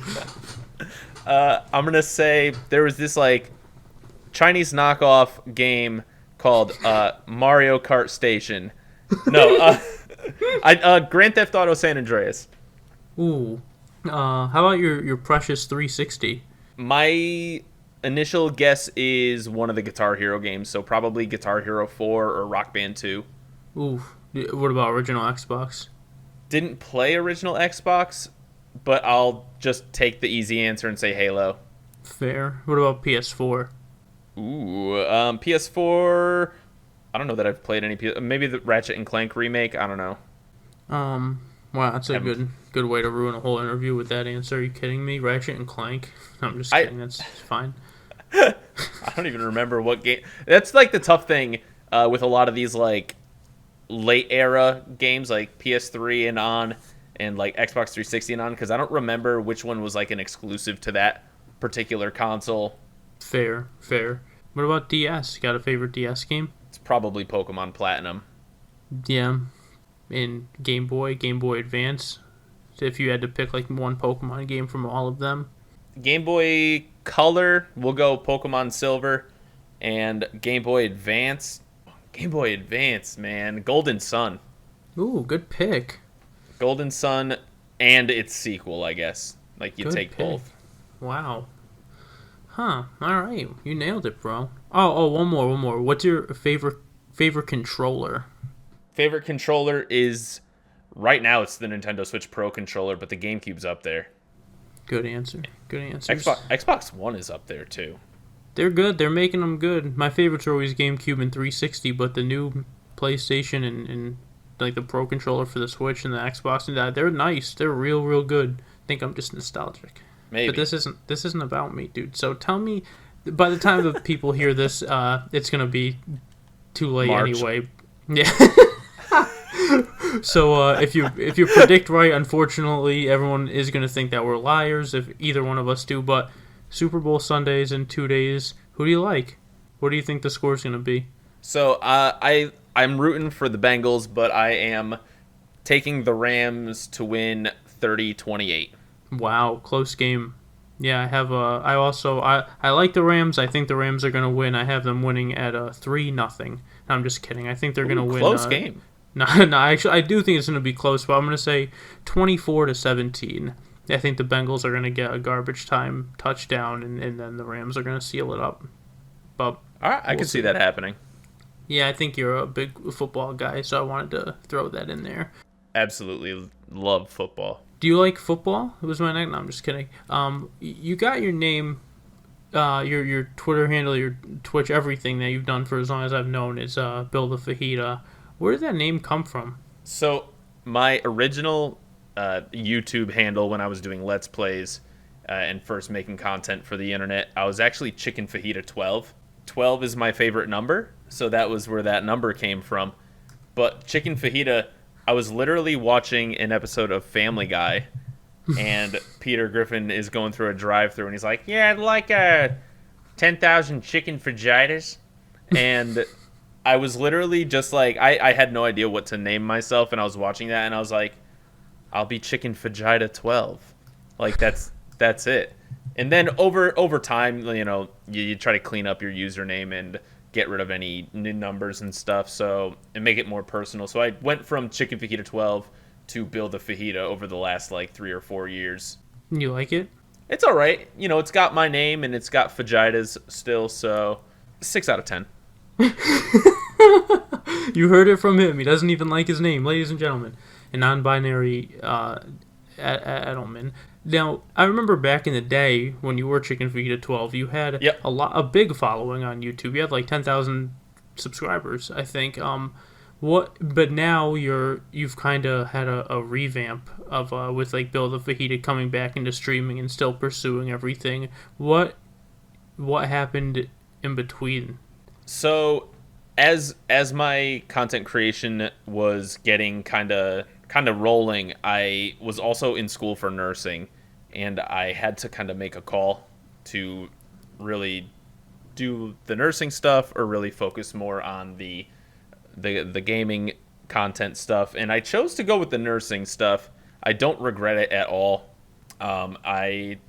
I'm going to say there was this like Chinese knockoff game called Mario Kart Station. No, Grand Theft Auto San Andreas. Ooh. How about your precious 360? My initial guess is one of the Guitar Hero games, so probably Guitar Hero 4 or Rock Band 2. Ooh. What about original Xbox? Didn't play original Xbox, but I'll just take the easy answer and say Halo. Fair. What about PS4? Ooh, PS4. I don't know that I've played any. Maybe the Ratchet and Clank remake. I don't know. Wow, that's a good way to ruin a whole interview with that answer. Are you kidding me? Ratchet and Clank? I'm just kidding. That's fine. I don't even remember what game. That's like the tough thing with a lot of these like late era games, like PS3 and on, and like Xbox 360 and on, because I don't remember which one was like an exclusive to that particular console. Fair. What about DS? Got a favorite DS game? It's probably Pokemon Platinum. Yeah. In Game Boy Advance. So if you had to pick like one Pokemon game from all of them. Game Boy Color, we'll go Pokemon Silver. And Game Boy Advance. Game Boy Advance, man. Golden Sun. Ooh, good pick. Golden Sun and its sequel, I guess. Like, you take both. Wow. Huh. All right. You nailed it, bro. Oh, one more. What's your favorite controller? Favorite controller is, right now it's the Nintendo Switch Pro controller, but the GameCube's up there. Good answer. Xbox One is up there, too. They're good. They're making them good. My favorites are always GameCube and 360, but the new PlayStation and like the Pro controller for the Switch and the Xbox and that, they're nice. They're real good. I think I'm just nostalgic. Maybe. But this isn't about me, dude. So tell me, by the time the people hear this, it's gonna be too late anyway. Yeah. So if you predict right, unfortunately, everyone is gonna think that we're liars if either one of us do. But Super Bowl Sunday's in 2 days. Who do you like? What do you think the score's gonna be? So I'm rooting for the Bengals, but I am taking the Rams to win 30-28. Wow, close game. Yeah, I have. I like the Rams. I think the Rams are gonna win. I have them winning at 3-0. No, I'm just kidding. I think they're gonna win. Close game. No, no. Actually, I do think it's gonna be close, but I'm gonna say 24-17. I think the Bengals are gonna get a garbage time touchdown, and then the Rams are gonna seal it up. But all right, I can see that happening. Yeah, I think you're a big football guy, so I wanted to throw that in there. Absolutely love football. Do you like football? It was my night. No, I'm just kidding. You got your name, your Twitter handle, your Twitch, everything that you've done for as long as I've known is Bill the Fajita. Where did that name come from? So my original YouTube handle when I was doing Let's Plays and first making content for the internet, I was actually Chicken Fajita 12. 12 is my favorite number, so that was where that number came from. But Chicken Fajita, I was literally watching an episode of Family Guy, and Peter Griffin is going through a drive-thru, and he's like, "Yeah, I'd like 10,000 chicken fajitas." And I was literally just like, I had no idea what to name myself, and I was watching that, and I was like, I'll be Chicken Fajita 12. Like, that's it. And then over time, you try to clean up your username and get rid of any numbers and stuff, and make it more personal. So I went from Chicken Fajita 12 to Bill the Fajita over the last 3 or 4 years. You like it? It's all right. It's got my name and it's got fajitas still, so 6 out of 10. You heard it from him. He doesn't even like his name, ladies and gentlemen. A non-binary Edelman. Now, I remember back in the day when you were Chicken Fajita 12, you had a big following on YouTube. You had 10,000 subscribers, I think. But now you've kind of had a revamp of with Bill the Fajita coming back into streaming and still pursuing everything. What happened in between? So, as my content creation was getting kind of rolling, I was also in school for nursing, and I had to kind of make a call to really do the nursing stuff or really focus more on the gaming content stuff. And I chose to go with the nursing stuff. I don't regret it at all. I've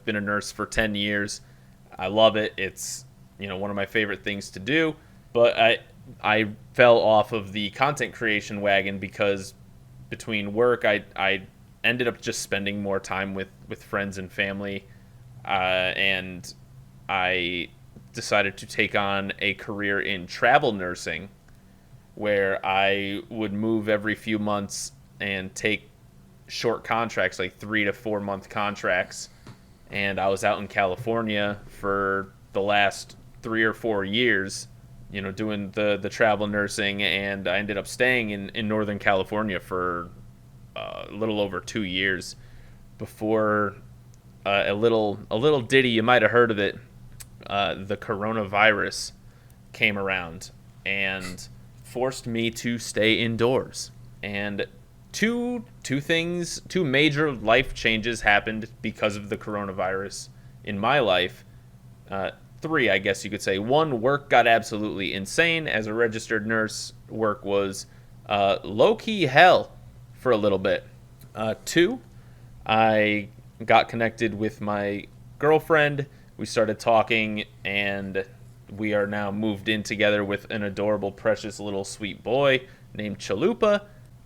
been a nurse for 10 years. I love it. It's one of my favorite things to do. But I fell off of the content creation wagon because between work, I ended up just spending more time with friends and family, and I decided to take on a career in travel nursing, where I would move every few months and take short contracts, 3 to 4 month contracts. And I was out in California for the last 3 or 4 years, doing the travel nursing, and I ended up staying in Northern California for a little over 2 years before a little ditty, you might have heard of it, the coronavirus came around and forced me to stay indoors. And two major life changes happened because of the coronavirus in my life. 3, I guess you could say. 1, work got absolutely insane. As a registered nurse, work was low-key hell for a little bit. 2, I got connected with my girlfriend. We started talking, and we are now moved in together with an adorable, precious little sweet boy named Chalupa.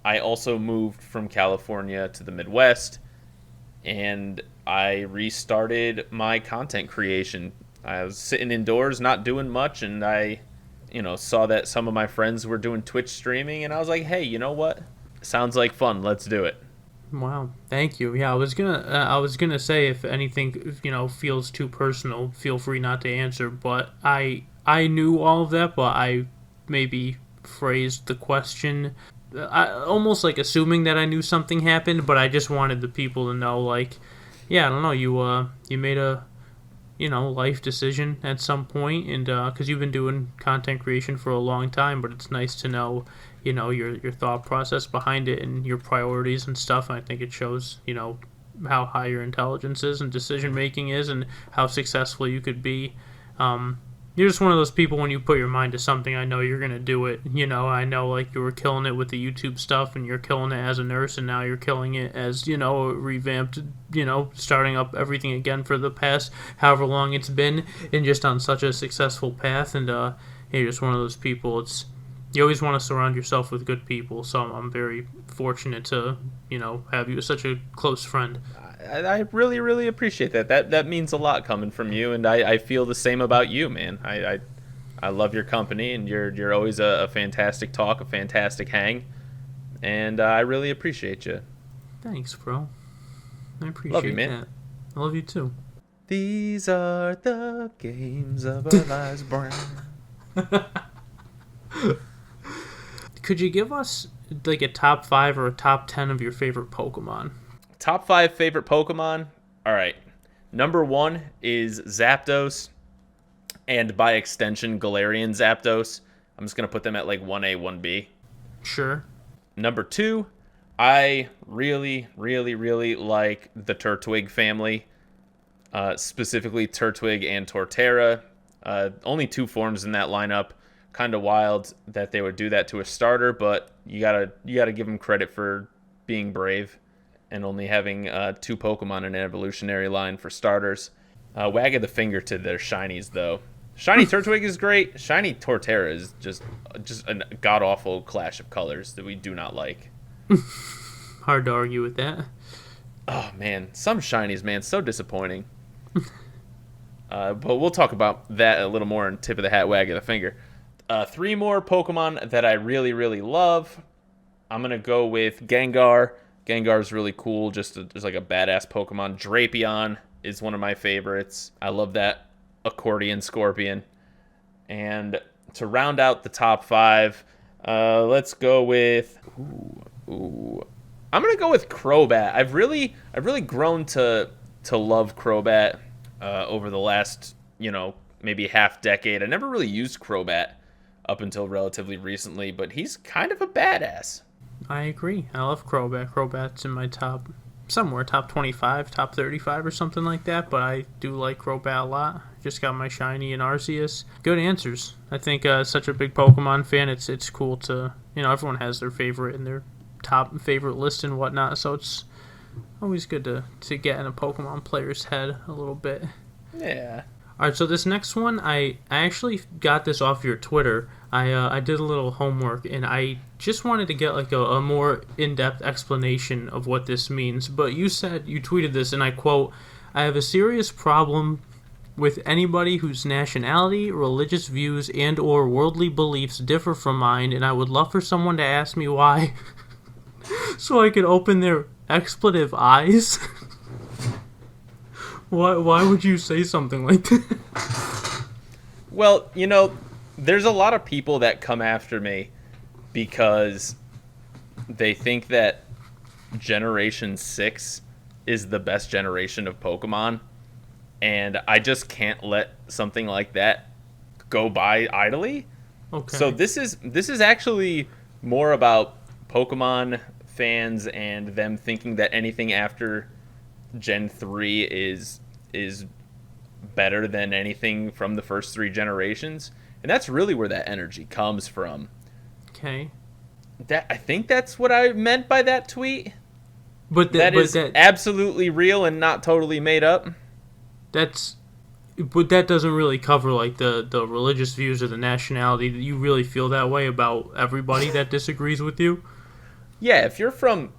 I also moved from California to the Midwest, and I restarted my content creation. I was sitting indoors, not doing much, and I, saw that some of my friends were doing Twitch streaming, and I was like, hey, you know what? Sounds like fun. Let's do it. Wow, thank you. Yeah, I was gonna say, if anything feels too personal, feel free not to answer. But I knew all of that, but I maybe phrased the question almost assuming that I knew something happened. But I just wanted the people to know, yeah, I don't know, you made a life decision at some point, and because you've been doing content creation for a long time, but it's nice to know your thought process behind it and your priorities and stuff. And I think it shows how high your intelligence is and decision making is, and how successful you could be. You're just one of those people, when you put your mind to something, I know you're going to do it. You know, I know, like, you were killing it with the YouTube stuff, and you're killing it as a nurse, and now you're killing it as, you know, revamped, you know, starting up everything again for the past however long it's been, and just on such a successful path. And you're just one of those people. You always want to surround yourself with good people, so I'm very fortunate to, you know, have you as such a close friend. I really, really appreciate that. That means a lot coming from you, and I feel the same about you, man. I love your company, and you're always a fantastic talk, a fantastic hang, and I really appreciate you. Thanks, bro. I appreciate Love you, man. that. I love you too. These are the games of our lives, Brian. Could you give us like a top 5 or a top 10 of your favorite Pokemon? Top 5 favorite Pokemon? All right. Number 1 is Zapdos, and by extension, Galarian Zapdos. I'm just going to put them at like 1A, 1B. Sure. Number 2, I really, really, really like the Turtwig family, specifically Turtwig and Torterra. Only 2 forms in that lineup. Kind of wild that they would do that to a starter, but you gotta give them credit for being brave and only having 2 Pokemon in an evolutionary line for starters. Wag of the finger to their shinies, though. Shiny Turtwig is great. Shiny Torterra is just a god-awful clash of colors that we do not like. Hard to argue with that. Oh, man. Some shinies, man. So disappointing. But we'll talk about that a little more in tip of the hat, wag of the finger. 3 more Pokemon that I really, really love. I'm going to go with Gengar. Gengar's really cool. Just like a badass Pokemon. Drapion is one of my favorites. I love that accordion scorpion. And to round out the top 5, let's go with... I'm going to go with Crobat. I've really grown to love Crobat over the last, maybe half decade. I never really used Crobat up until relatively recently, but he's kind of a badass. I agree. I love Crobat. Crobat's in my top 25, top 35 or something like that, but I do like Crobat a lot. Just got my shiny in Arceus. Good answers. I think such a big Pokemon fan, it's cool to, everyone has their favorite in their top favorite list and whatnot, so it's always good to get in a Pokemon player's head a little bit. Yeah. Alright, so this next one, I actually got this off your Twitter. I did a little homework, and I just wanted to get like a more in-depth explanation of what this means. But you tweeted this, and I quote, "I have a serious problem with anybody whose nationality, religious views, and or worldly beliefs differ from mine, and I would love for someone to ask me why so I could open their expletive eyes." Why would you say something like that? Well, there's a lot of people that come after me because they think that Generation 6 is the best generation of Pokemon, and I just can't let something like that go by idly. Okay. So this is actually more about Pokemon fans and them thinking that anything after Gen 3 is better than anything from the first 3 generations. And that's really where that energy comes from. Okay. I think that's what I meant by that tweet. But that is absolutely real and not totally made up. But that doesn't really cover like the religious views or the nationality. You really feel that way about everybody that disagrees with you? Yeah, if you're from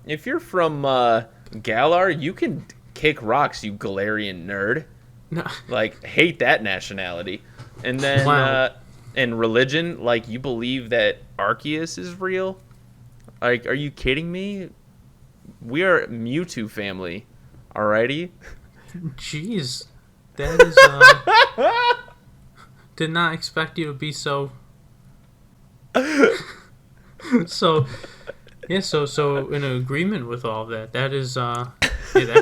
Galar, you can kick rocks, you Galarian nerd. No. Like, hate that nationality. And then wow. And religion, like, you believe that Arceus is real? Like, are you kidding me? We are Mewtwo family, alrighty? Jeez, that is did not expect you to be so so in agreement with all of that. That is that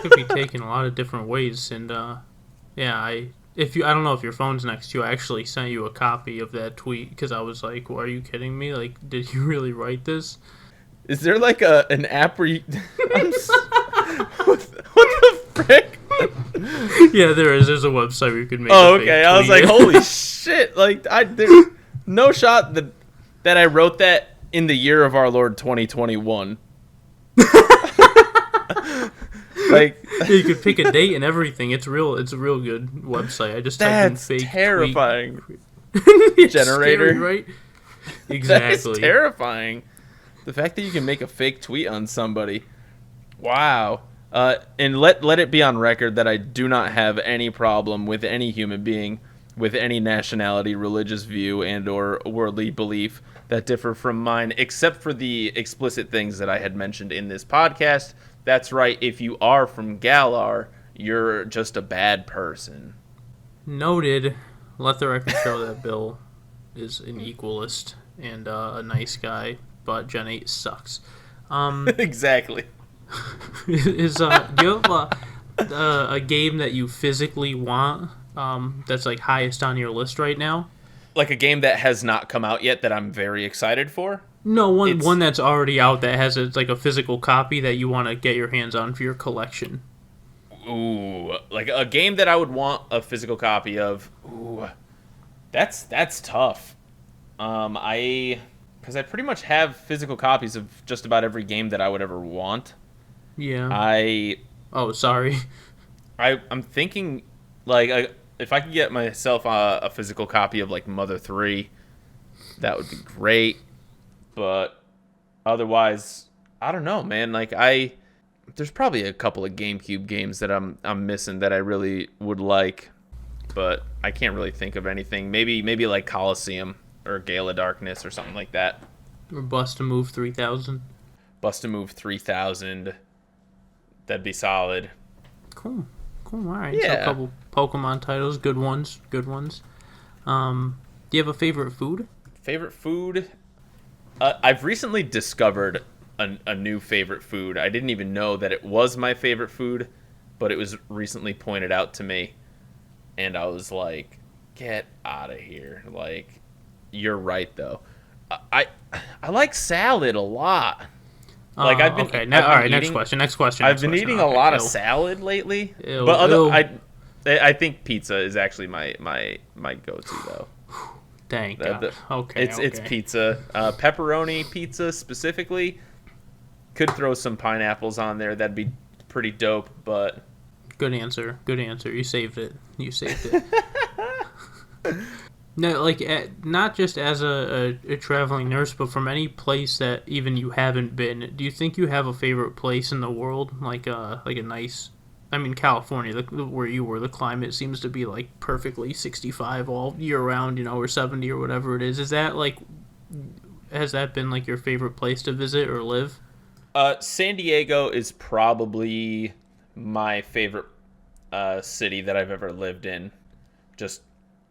could be taken a lot of different ways. And I don't know if your phone's next to you. I actually sent you a copy of that tweet because I was like, well, are you kidding me? Like, did you really write this? Is there like an app where you what the frick? Yeah, there is. There's a website where you can make Oh, a fake okay. tweet. I was like, holy shit. Like, there's no shot that I wrote that in the year of our Lord 2021. Like, you could pick a date and everything. It's a real good website. I just typed in fake terrifying. It's Generator, scary, right? Exactly. That is terrifying. The fact that you can make a fake tweet on somebody. Wow. And let it be on record that I do not have any problem with any human being with any nationality, religious view, and or worldly belief that differ from mine, except for the explicit things that I had mentioned in this podcast. That's right. If you are from Galar, you're just a bad person. Noted. Let the record show that Bill is an equalist and a nice guy, but Gen 8 sucks. Exactly. Do you have a game that you physically want that's like highest on your list right now? Like a game that has not come out yet that I'm very excited for? No, one that's already out that has like a physical copy that you want to get your hands on for your collection. Ooh, like a game that I would want a physical copy of. Ooh, that's tough. Because I pretty much have physical copies of just about every game that I would ever want. Yeah. Oh, sorry. I'm thinking, like, if I could get myself a physical copy of, like, Mother 3, that would be great. But otherwise, I don't know, man. Like, there's probably a couple of GameCube games that I'm missing that I really would like, but I can't really think of anything. Maybe like Coliseum or Gale of Darkness or something like that. Or Bust a Move 3000. Bust a Move 3000. That'd be solid. Cool. All right. Yeah. So a couple Pokemon titles, good ones. Do you have a favorite food? Favorite food? I've recently discovered a new favorite food. I didn't even know that it was my favorite food, but it was recently pointed out to me, and I was like, "Get out of here!" Like, you're right though. I like salad a lot. Like I've been. Okay. I've all been right. eating, Next question. I've been eating a lot of salad lately, but I think pizza is actually my go-to though. Thank God. It's pizza. Pepperoni pizza specifically. Could throw some pineapples on there. That'd be pretty dope, but... Good answer. You saved it. No, like, not just as a traveling nurse, but from any place that even you haven't been, do you think you have a favorite place in the world? Like a nice... I mean, California, where you were, the climate seems to be, like, perfectly 65 all year round, or 70 or whatever it is. Is that, like... Has that been, like, your favorite place to visit or live? San Diego is probably my favorite city that I've ever lived in. Just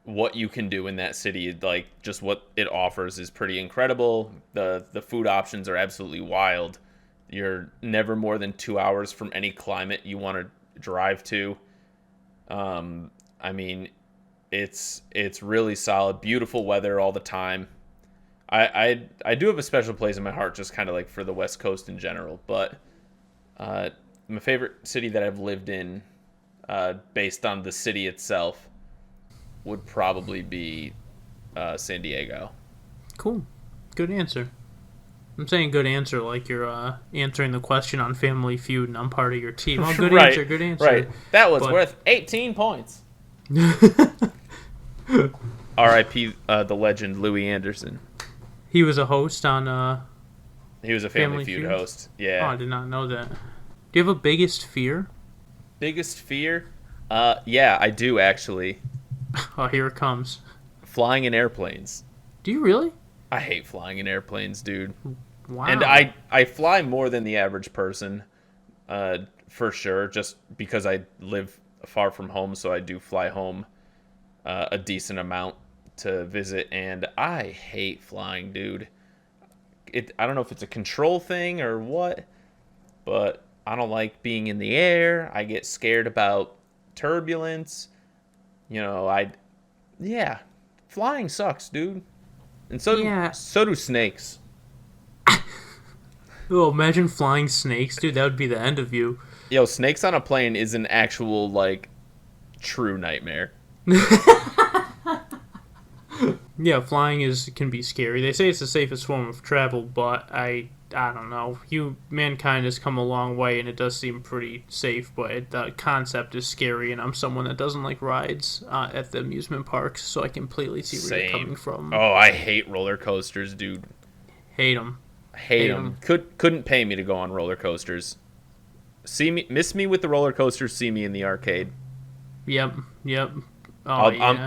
what you can do in that city, like, just what it offers is pretty incredible. The food options are absolutely wild. You're never more than 2 hours from any climate you want to drive to. I mean, it's really solid, beautiful weather all the time. I do have a special place in my heart, just kind of like for the West Coast in general. But my favorite city that I've lived in, based on the city itself, would probably be San Diego. Cool, good answer. I'm saying good answer like you're answering the question on Family Feud and I'm part of your team. Oh, good right, answer, good answer. Right. That was worth 18 points. R.I.P. The legend Louis Anderson. He was a host on... he was a Family Feud host. Yeah. Oh, I did not know that. Do you have a biggest fear? Biggest fear? Yeah, I do actually. Oh, here it comes. Flying in airplanes. Do you really? I hate flying in airplanes, dude. Wow. And I fly more than the average person, for sure, just because I live far from home, so I do fly home a decent amount to visit, and I hate flying, dude. I don't know if it's a control thing or what, but I don't like being in the air. I get scared about turbulence. Flying sucks, dude. And so do snakes. Oh, imagine flying snakes, dude. That would be the end of you. Yo, snakes on a plane is an actual, like, true nightmare. Yeah, flying can be scary. They say it's the safest form of travel, but I don't know. Mankind has come a long way, and it does seem pretty safe. But the concept is scary, and I'm someone that doesn't like rides at the amusement parks, so I completely see where you're coming from. Oh, I hate roller coasters, dude. Hate them. Hate them. Couldn't pay me to go on roller coasters. Miss me with the roller coasters. See me in the arcade. Yep. Oh,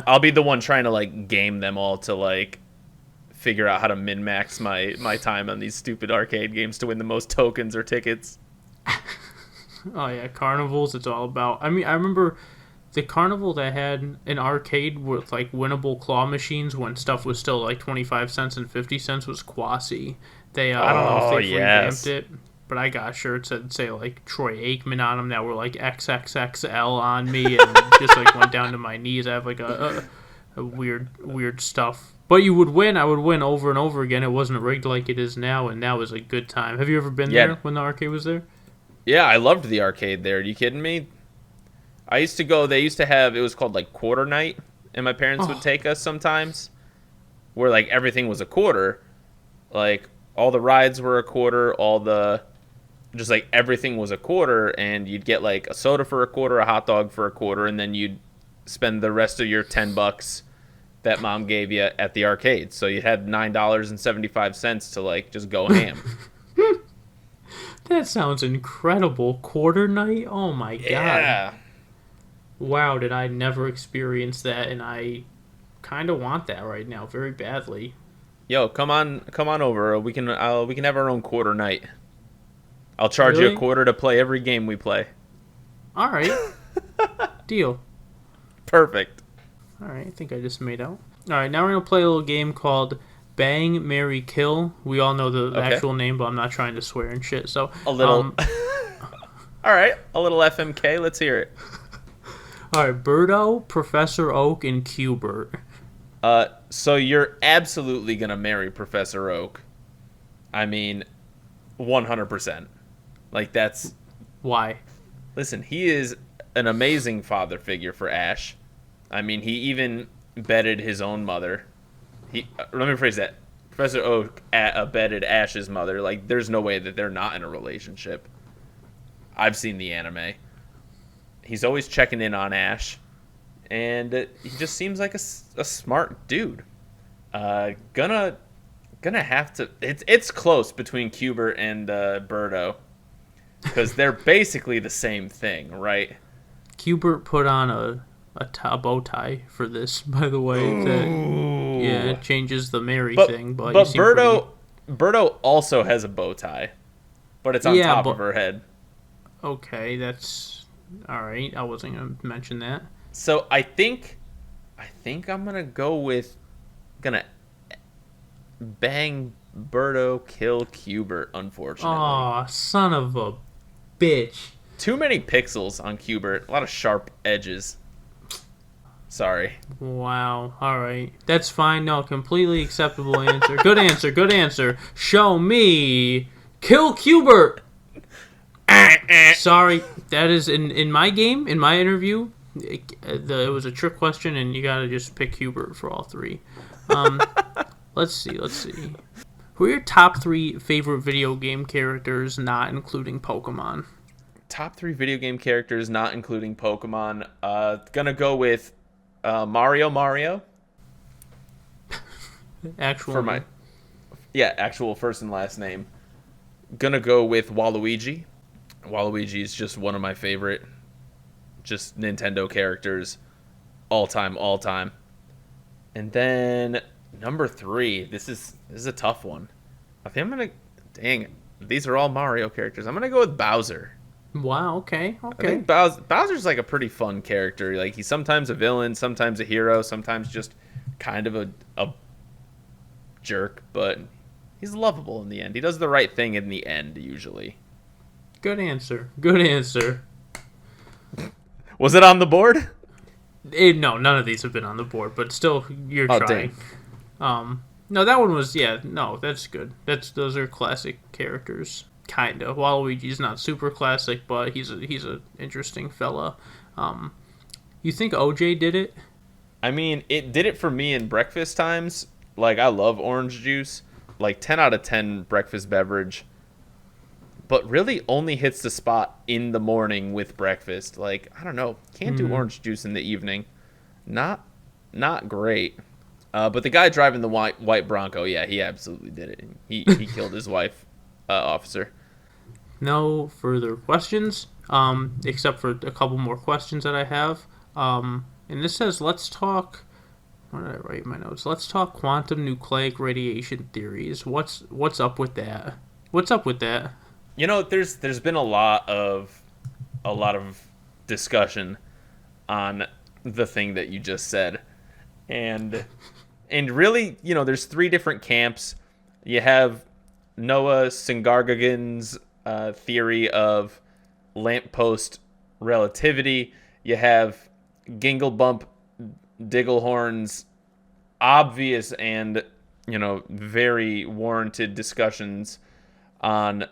I'll be the one trying to like game them all to like figure out how to min-max my time on these stupid arcade games to win the most tokens or tickets. Oh yeah, carnivals. It's all about. I mean, I remember the carnival that had an arcade with like winnable claw machines when stuff was still like 25 cents and 50 cents was Quasi. I don't know if they revamped it, but I got shirts that say like Troy Aikman on them that were like XXXL on me and just like went down to my knees. I have like a weird stuff. But you would win. I would win over and over again. It wasn't rigged like it is now, and that was a good time. Have you ever been there when the arcade was there? Yeah, I loved the arcade there. Are you kidding me? I used to go. They used to have, it was called like quarter night, and my parents would take us sometimes, where like everything was a quarter. Like all the rides were a quarter, just like everything was a quarter, and you'd get like a soda for a quarter, a hot dog for a quarter, and then you'd spend the rest of your $10 that mom gave you at the arcade. So you had $9.75 to like just go ham. That sounds incredible. Quarter night? Oh my god. Yeah. Wow, did I never experience that, and I kind of want that right now very badly. Yo, come on over. We can have our own quarter night. I'll charge you a quarter to play every game we play. All right. Deal. Perfect. All right, I think I just made out. All right, now we're going to play a little game called Bang, Marry, Kill. We all know the actual name, but I'm not trying to swear and shit. So a little. All right, a little FMK. Let's hear it. All right, Birdo, Professor Oak, and Q-Bert. So you're absolutely going to marry Professor Oak. I mean, 100%. Like, that's... Why? Listen, he is an amazing father figure for Ash. I mean, he even bedded his own mother. Let me rephrase that. Professor Oak bedded Ash's mother. Like, there's no way that they're not in a relationship. I've seen the anime. He's always checking in on Ash. And he just seems like a smart dude. Gonna have to... It's close between Q-Bert and Birdo. Because they're basically the same thing, right? Q-Bert put on a bow tie for this, by the way. It changes the Mary thing. But Birdo also has a bow tie. But it's on top of her head. Okay, that's... Alright, I wasn't going to mention that. So I think I'm gonna bang Birdo, kill Q-Bert, unfortunately. Aw, son of a bitch. Too many pixels on Q-Bert. A lot of sharp edges. Sorry. Wow. Alright. That's fine. No, completely acceptable answer. Good answer. Good answer. Show me. Kill Q-Bert. Sorry. That is in my game, in my interview, it was a trick question, and you gotta just pick Q-Bert for all three. Let's see. Who are your top 3 favorite video game characters, not including Pokemon? Top 3 video game characters, not including Pokemon. Gonna go with Mario. Actual actual first and last name. Gonna go with Waluigi. Waluigi is just one of my favorite just Nintendo characters all time. And then number 3, this is a tough one. I think I'm gonna these are all Mario characters. I'm gonna go with Bowser. Wow, okay. I think Bowser's like a pretty fun character. Like, he's sometimes a villain, sometimes a hero, sometimes just kind of a jerk, but he's lovable in the end. He does the right thing in the end, usually. Good answer. Was it on the board? No, none of these have been on the board, but still, you're trying. Dang. No, that one was, that's good. Those are classic characters, kind of. Waluigi's not super classic, but he's a interesting fella. You think OJ did it? I mean, it did it for me in breakfast times. Like, I love orange juice. Like, 10 out of 10 breakfast beverage. But really only hits the spot in the morning with breakfast. Like, I don't know. Can't do orange juice in the evening. Not great. But the guy driving the white Bronco, yeah, he absolutely did it. He killed his wife, officer. No further questions, except for a couple more questions that I have. And this says, let's talk. What did I write in my notes? Let's talk quantum nucleic radiation theories. What's up with that? What's up with that? You know, there's been a lot of discussion on the thing that you just said, and really, you know, there's three different camps. You have Noah Syngargagan's theory of lamppost relativity. You have Ginglebump Digglehorn's obvious and, you know, very warranted discussions on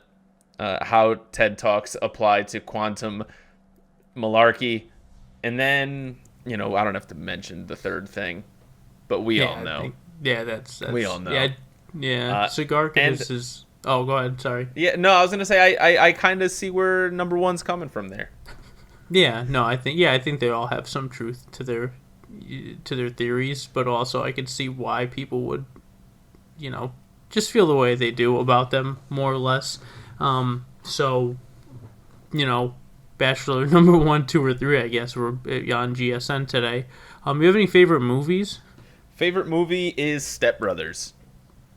how TED Talks apply to quantum malarkey. And then, you know, I don't have to mention the third thing, but we all know. That's we all know. Yeah. Syngargagan is. Oh, go ahead. Sorry. Yeah, no, I was gonna say I kind of see where number one's coming from there. Yeah, no, I think they all have some truth to their theories, but also I could see why people would, you know, just feel the way they do about them, more or less. So, you know, Bachelor number 1, 2, or 3, I guess, we're on GSN today. You have any favorite movies? Favorite movie is Step Brothers.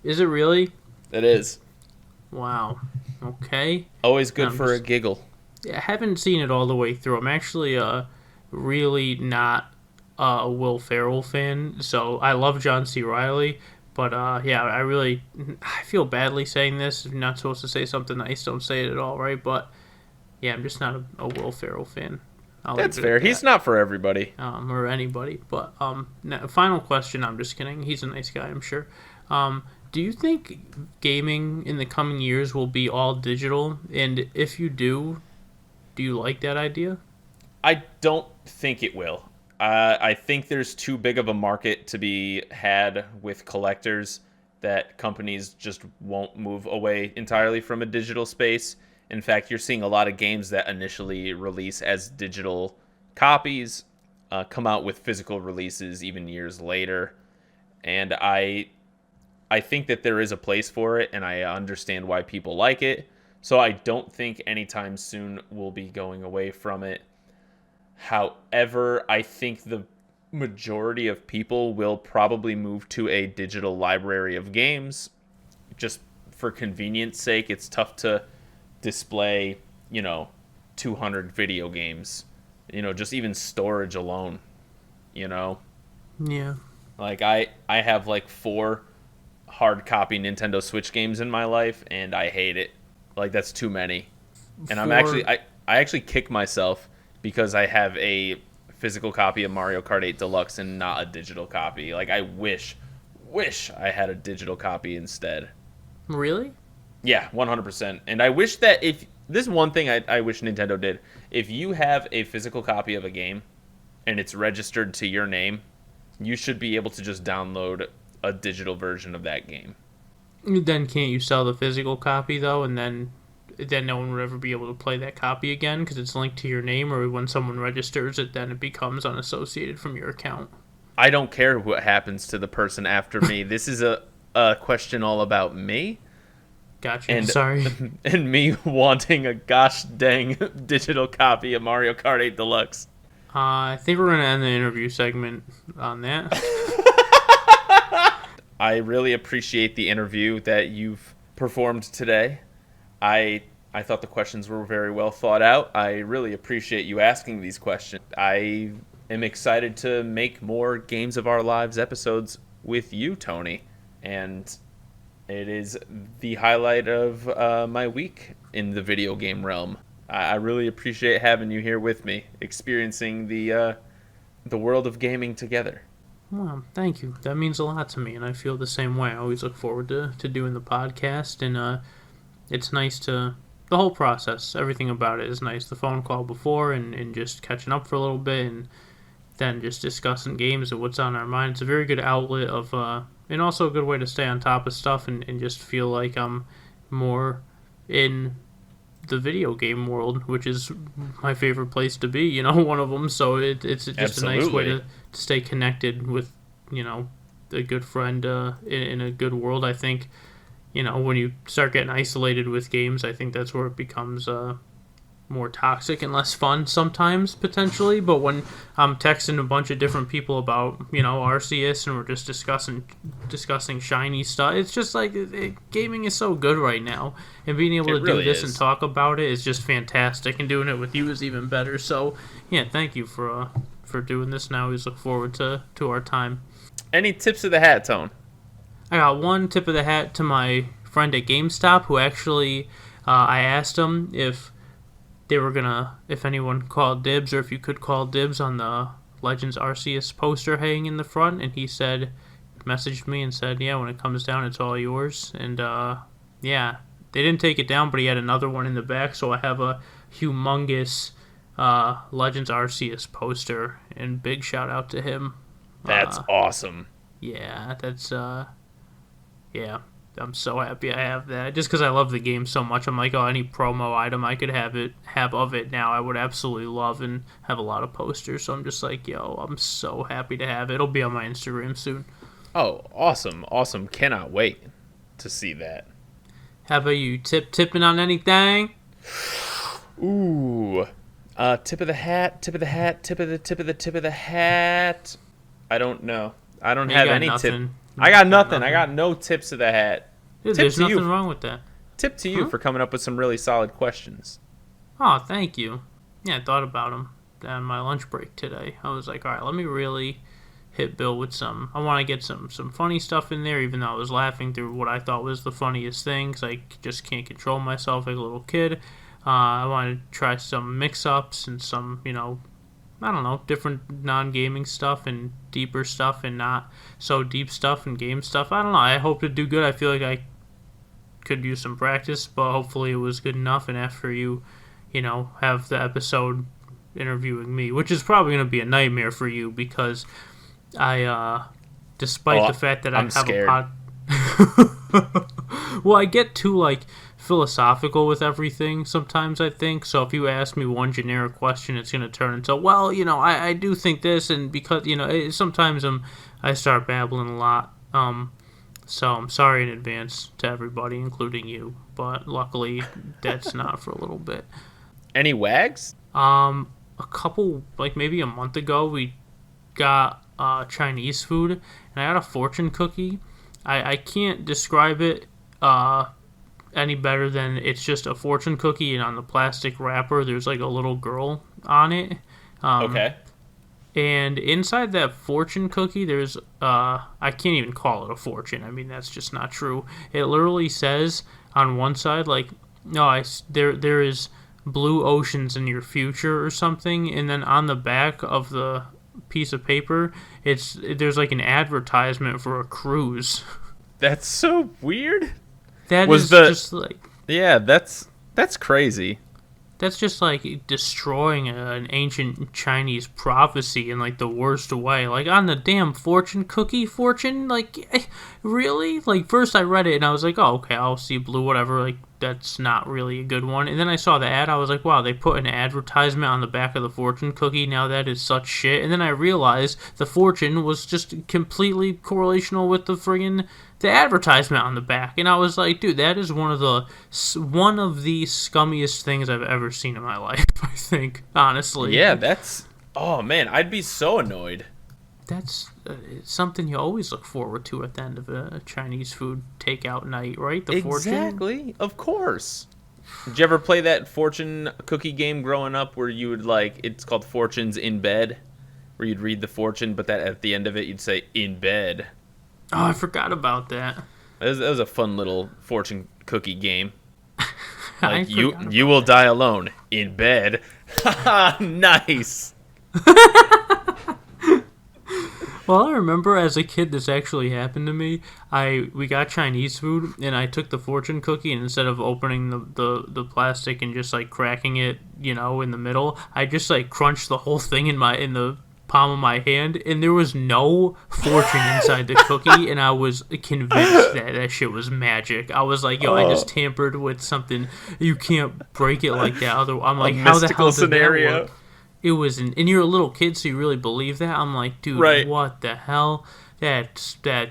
Is it really? It is. Wow. Okay. Always good for a giggle. I haven't seen it all the way through. I'm actually really not a Will Ferrell fan, so I love John C. Reilly, but yeah, I feel badly saying this. If you're not supposed to say something nice, don't say it at all, right? But yeah, I'm just not a Will Ferrell fan. That's fair. He's not for everybody. Or anybody. But final question. I'm just kidding. He's a nice guy, I'm sure. Do you think gaming in the coming years will be all digital? And if you do you like that idea? I don't think it will. I think there's too big of a market to be had with collectors that companies just won't move away entirely from a digital space. In fact, you're seeing a lot of games that initially release as digital copies come out with physical releases even years later. And I think that there is a place for it, and I understand why people like it. So I don't think anytime soon we'll be going away from it. However, I think the majority of people will probably move to a digital library of games. Just for convenience sake, it's tough to display, 200 video games. Just even storage alone, Yeah. Like I have like 4 hard copy Nintendo Switch games in my life, and I hate it. Like, that's too many. And I actually kick myself because I have a physical copy of Mario Kart 8 Deluxe and not a digital copy. Like, I wish I had a digital copy instead. Really? Yeah, 100%. And I wish that if this is one thing I wish Nintendo did. If you have a physical copy of a game and it's registered to your name, you should be able to just download a digital version of that game. Then can't you sell the physical copy, though, and then no one would ever be able to play that copy again because it's linked to your name, or when someone registers it, then it becomes unassociated from your account? I don't care what happens to the person after me. This is a question all about me. Gotcha. Sorry. And me wanting a gosh dang digital copy of Mario Kart 8 Deluxe. I think we're going to end the interview segment on that. I really appreciate the interview that you've performed today. I thought the questions were very well thought out. I really appreciate you asking these questions. I am excited to make more Games of Our Lives episodes with you, Tony. And it is the highlight of my week in the video game realm. I really appreciate having you here with me, experiencing the world of gaming together. Well, thank you. That means a lot to me, and I feel the same way. I always look forward to doing the podcast, and it's nice the whole process, everything about it is nice. The phone call before and just catching up for a little bit, and than just discussing games and what's on our mind. It's a very good outlet of, and also a good way to stay on top of stuff and just feel like I'm more in the video game world, which is my favorite place to be, one of them. So it's just Absolutely. a nice way to stay connected with, a good friend in a good world. I think, when you start getting isolated with games, I think that's where it becomes more toxic and less fun sometimes, potentially. But when I'm texting a bunch of different people about, Arceus, and we're just discussing shiny stuff, it's just like gaming is so good right now, and being able to do this and talk about it is just fantastic, and doing it with you is even better. So yeah, thank you for doing this. Now we look forward to our time. Any tips of the hat, Tone? I got one tip of the hat to my friend at GameStop, who actually I asked him if anyone called dibs, or if you could call dibs on the Legends Arceus poster hanging in the front, and he messaged me and said, yeah, when it comes down, it's all yours. And yeah, they didn't take it down, but he had another one in the back, so I have a humongous Legends Arceus poster, and big shout out to him. That's awesome. Yeah, that's yeah. I'm so happy I have that. Just because I love the game so much, I'm like, any promo item I could have of it now, I would absolutely love, and have a lot of posters. So I'm just like, I'm so happy to have it. It'll be on my Instagram soon. Oh, awesome! Cannot wait to see that. How about you? Tipping on anything? Ooh, tip of the hat. I don't know. I don't have any tip. I got nothing. I got no tips of the hat. Dude, there's nothing wrong with that. Tip to you for coming up with some really solid questions. Oh, thank you. Yeah, I thought about them on my lunch break today. I was like, all right, let me really hit Bill with some. I want to get some funny stuff in there, even though I was laughing through what I thought was the funniest thing, because I just can't control myself like a little kid. I want to try some mix-ups and some, I don't know, different non-gaming stuff and deeper stuff and not so deep stuff and game stuff. I don't know. I hope to do good. I feel like I could use some practice, but hopefully it was good enough. And after you have the episode interviewing me, which is probably going to be a nightmare for you, because I, despite the fact that I have scared. a well, I get too, philosophical with everything sometimes, I think. So if you ask me one generic question, it's going to turn into, I do think this, and because, sometimes I start babbling a lot. So I'm sorry in advance to everybody, including you, but luckily that's not for a little bit. Any wags? A couple, maybe a month ago, we got Chinese food, and I got a fortune cookie. I can't describe it any better than it's just a fortune cookie, and on the plastic wrapper there's a little girl on it. Okay. And inside that fortune cookie there's I can't even call it a fortune. I mean, that's just not true. It literally says on one side there is blue oceans in your future or something, and then on the back of the piece of paper there's an advertisement for a cruise. That's so weird. Yeah, that's crazy. That's just destroying an ancient Chinese prophecy in the worst way. On the damn fortune cookie, really? First I read it and I was like, oh, okay, I'll see blue, whatever. That's not really a good one. And then I saw the ad. I was like, wow, they put an advertisement on the back of the fortune cookie. Now that is such shit. And then I realized the fortune was just completely correlational with the advertisement on the back. And I was like, dude, that is one of the scummiest things I've ever seen in my life, I think, honestly. Yeah, oh man, I'd be so annoyed. That's something you always look forward to at the end of a Chinese food takeout night, right? The fortune. Exactly, of course. Did you ever play that fortune cookie game growing up where you would it's called Fortunes in Bed, where you'd read the fortune, but that at the end of it you'd say in bed? Oh, I forgot about that. That was a fun little fortune cookie game. You will die alone in bed. Nice. Well, I remember as a kid this actually happened to me. We got Chinese food, and I took the fortune cookie, and instead of opening the plastic and just cracking it, in the middle, I just crunched the whole thing in the palm of my hand, and there was no fortune inside the cookie, and I was convinced that shit was magic. I was like, yo, I just tampered with something. You can't break it like that. I'm like, how the hell did that work? It was, and you're a little kid, so you really believe that? I'm like, dude, what the hell? That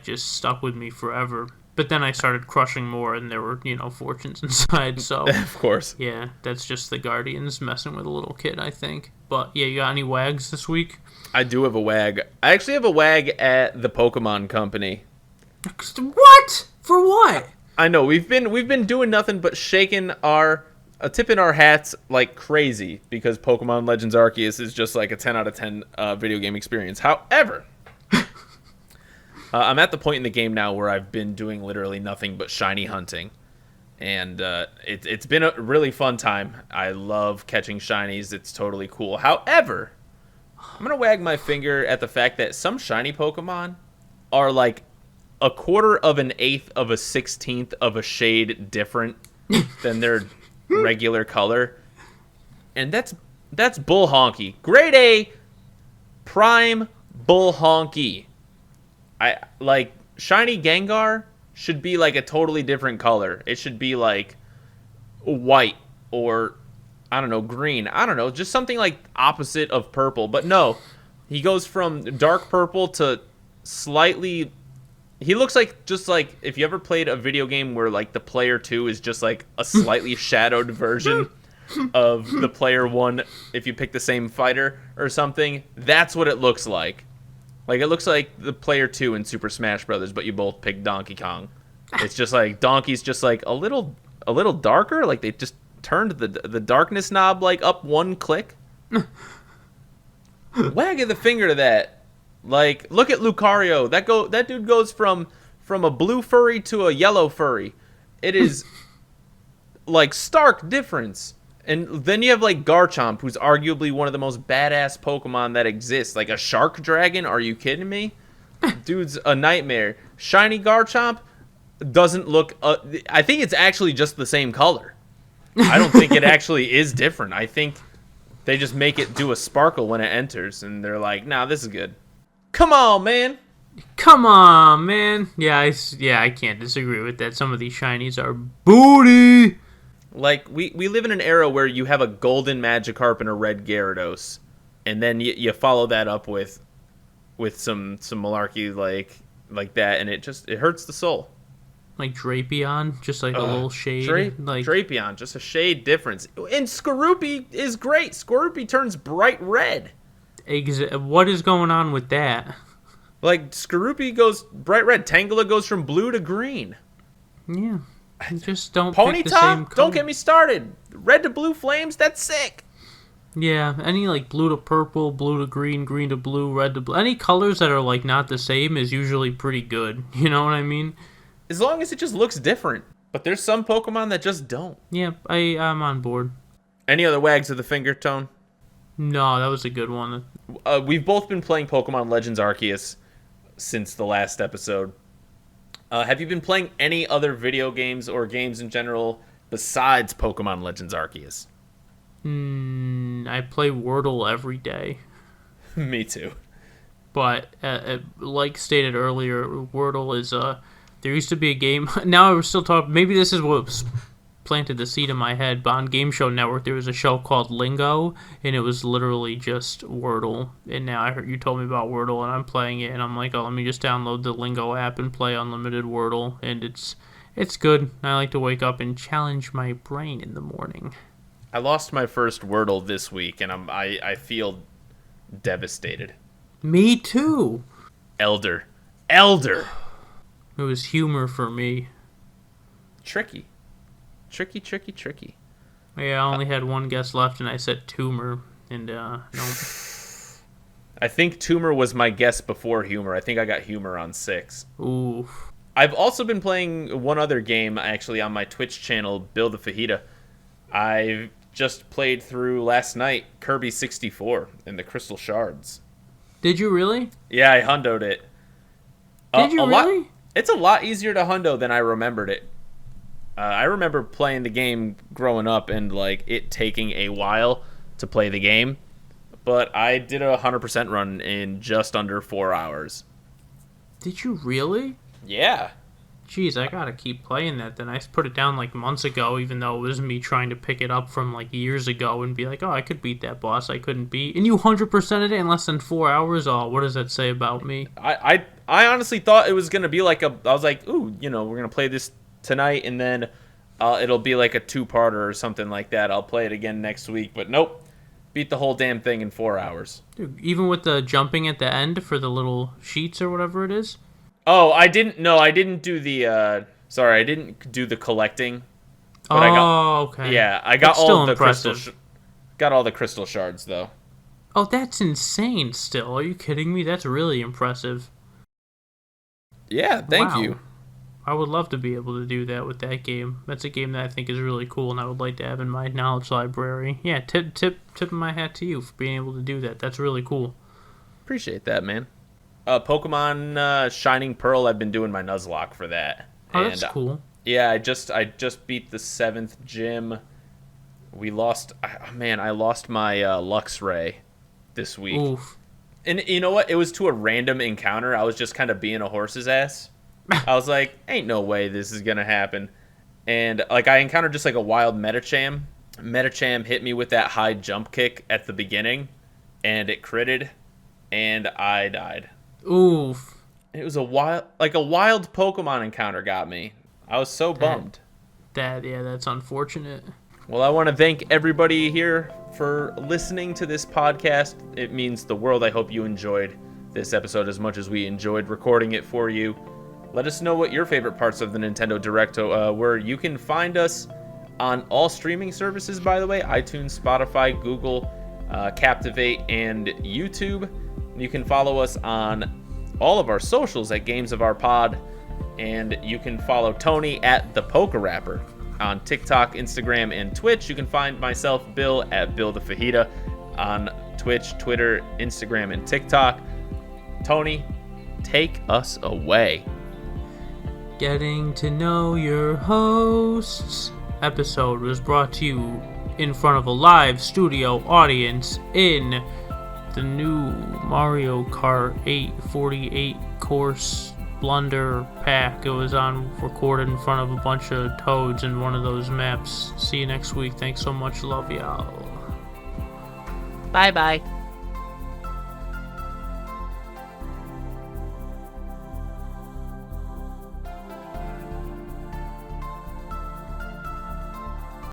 just stuck with me forever. But then I started crushing more, and there were, fortunes inside, so... Of course. Yeah, that's just the Guardians messing with a little kid, I think. But, yeah, you got any wags this week? I do have a wag. I actually have a wag at the Pokemon Company. What? For what? I know, we've been doing nothing but tipping our hats like crazy, because Pokemon Legends Arceus is just like a 10 out of 10 video game experience. However... I'm at the point in the game now where I've been doing literally nothing but shiny hunting. And it's been a really fun time. I love catching shinies. It's totally cool. However, I'm going to wag my finger at the fact that some shiny Pokemon are like a quarter of an eighth of a 16th of a shade different than their regular color. And that's bull honky. Grade A, prime bull honky. Shiny Gengar should be like a totally different color. It should be like white or, I don't know, green. I don't know, just something like opposite of purple. But no, he goes from dark purple to slightly... He looks like, just like, if you ever played a video game where like the player 2 is just like a slightly shadowed version of the player 1 if you pick the same fighter or something, that's what it looks like. Like, it looks like the player 2 in Super Smash Brothers, but you both pick Donkey Kong. It's just like, Donkey's just like a little darker. Like, they just turned the darkness knob, like, up one click. Wagging the finger to that. Like, look at Lucario. That dude goes from a blue furry to a yellow furry. It is, like, stark difference. And then you have, like, Garchomp, who's arguably one of the most badass Pokemon that exists. Like, a shark dragon? Are you kidding me? Dude's a nightmare. Shiny Garchomp doesn't look... I think it's actually just the same color. I don't think it actually is different. I think they just make it do a sparkle when it enters, and they're like, nah, this is good. Come on, man! Come on, man! Yeah, I can't disagree with that. Some of these shinies are booty! Like, we live in an era where you have a golden Magikarp and a red Gyarados, and then you follow that up with some malarkey like that, and it hurts the soul. Like Drapion, just like a little shade. Drapion, just a shade difference. And Skorupi is great. Skorupi turns bright red. What is going on with that? Like, Skorupi goes bright red. Tangela goes from blue to green. Yeah. Just don't Ponyta? pick the same color. Don't get me started. Red to blue flames, that's sick. Yeah, any like blue to purple, blue to green, green to blue, red to blue. Any colors that are like not the same is usually pretty good. You know what I mean? As long as it just looks different. But there's some Pokemon that just don't. Yeah, I'm on board. Any other wags of the finger, Tone? No, that was a good one. We've both been playing Pokemon Legends Arceus since the last episode. Have you been playing any other video games or games in general besides Pokemon Legends Arceus? I play Wordle every day. Me too. But like stated earlier, Wordle is there used to be a game. Now we're still talking. Maybe this is what planted the seed in my head. But on Game Show Network, there was a show called Lingo, and it was literally just Wordle. And now I heard you told me about Wordle, and I'm playing it, and I'm like, oh, let me just download the Lingo app and play unlimited Wordle, and it's good. I like to wake up and challenge my brain in the morning. I lost my first Wordle this week, and I feel devastated. Me too. Elder. It was humor for me. Tricky. Yeah, I only had one guess left, and I said tumor, and nope. I think tumor was my guess before humor. I think I got humor on 6. Ooh. I've also been playing one other game, actually, on my Twitch channel, Bill the Fajita. I've just played through last night Kirby 64 and the Crystal Shards. Did you really? Yeah, I hundoed it. Did you really? It's a lot easier to hundo than I remembered it. I remember playing the game growing up and like it taking a while to play the game, but I did a 100% run in just under 4 hours. Did you really? Yeah. Jeez, I gotta keep playing that then. I put it down like months ago, even though it was me trying to pick it up from like years ago and be like, oh, I could beat that boss I couldn't beat. And you 100%ed it in less than 4 hours? Oh, what does that say about me? I honestly thought it was going to be like I was like, ooh, we're going to play this tonight and then it'll be like a 2-parter or something like that. I'll play it again next week. But nope. Beat the whole damn thing in 4 hours. Dude, even with the jumping at the end for the little sheets or whatever it is? Oh, I didn't do the I didn't do the collecting. But okay. Yeah, I got That's all still the impressive. got all the crystal shards though. Oh, that's insane still. Are you kidding me? That's really impressive. Yeah, thank Wow. you. I would love to be able to do that with that game. That's a game that I think is really cool and I would like to have in my knowledge library. Yeah, tip my hat to you for being able to do that. That's really cool. Appreciate that, man. Pokemon Shining Pearl, I've been doing my Nuzlocke for that. Oh, that's cool. Yeah, I just beat the 7th gym. I lost my Luxray this week. Oof. And you know what? It was to a random encounter. I was just kind of being a horse's ass. I was like, ain't no way this is going to happen. And like I encountered just like a wild Metacham. Metacham hit me with that high jump kick at the beginning and it critted and I died. Oof. It was a wild Pokemon encounter got me. I was so bummed. That's unfortunate. Well, I want to thank everybody here for listening to this podcast. It means the world. I hope you enjoyed this episode as much as we enjoyed recording it for you. Let us know what your favorite parts of the Nintendo Direct were. You can find us on all streaming services, by the way, iTunes, Spotify, Google, Captivate, and YouTube. You can follow us on all of our socials at Games of Our Pod, and you can follow Tony at The Poker Rapper on TikTok, Instagram, and Twitch. You can find myself, Bill, at Bill the Fajita on Twitch, Twitter, Instagram, and TikTok. Tony, take us away. Getting to know your hosts episode was brought to you in front of a live studio audience in the new Mario Kart 848 course blunder pack. It was recorded in front of a bunch of toads in one of those maps. See you next week. Thanks so much. Love y'all. Bye-bye.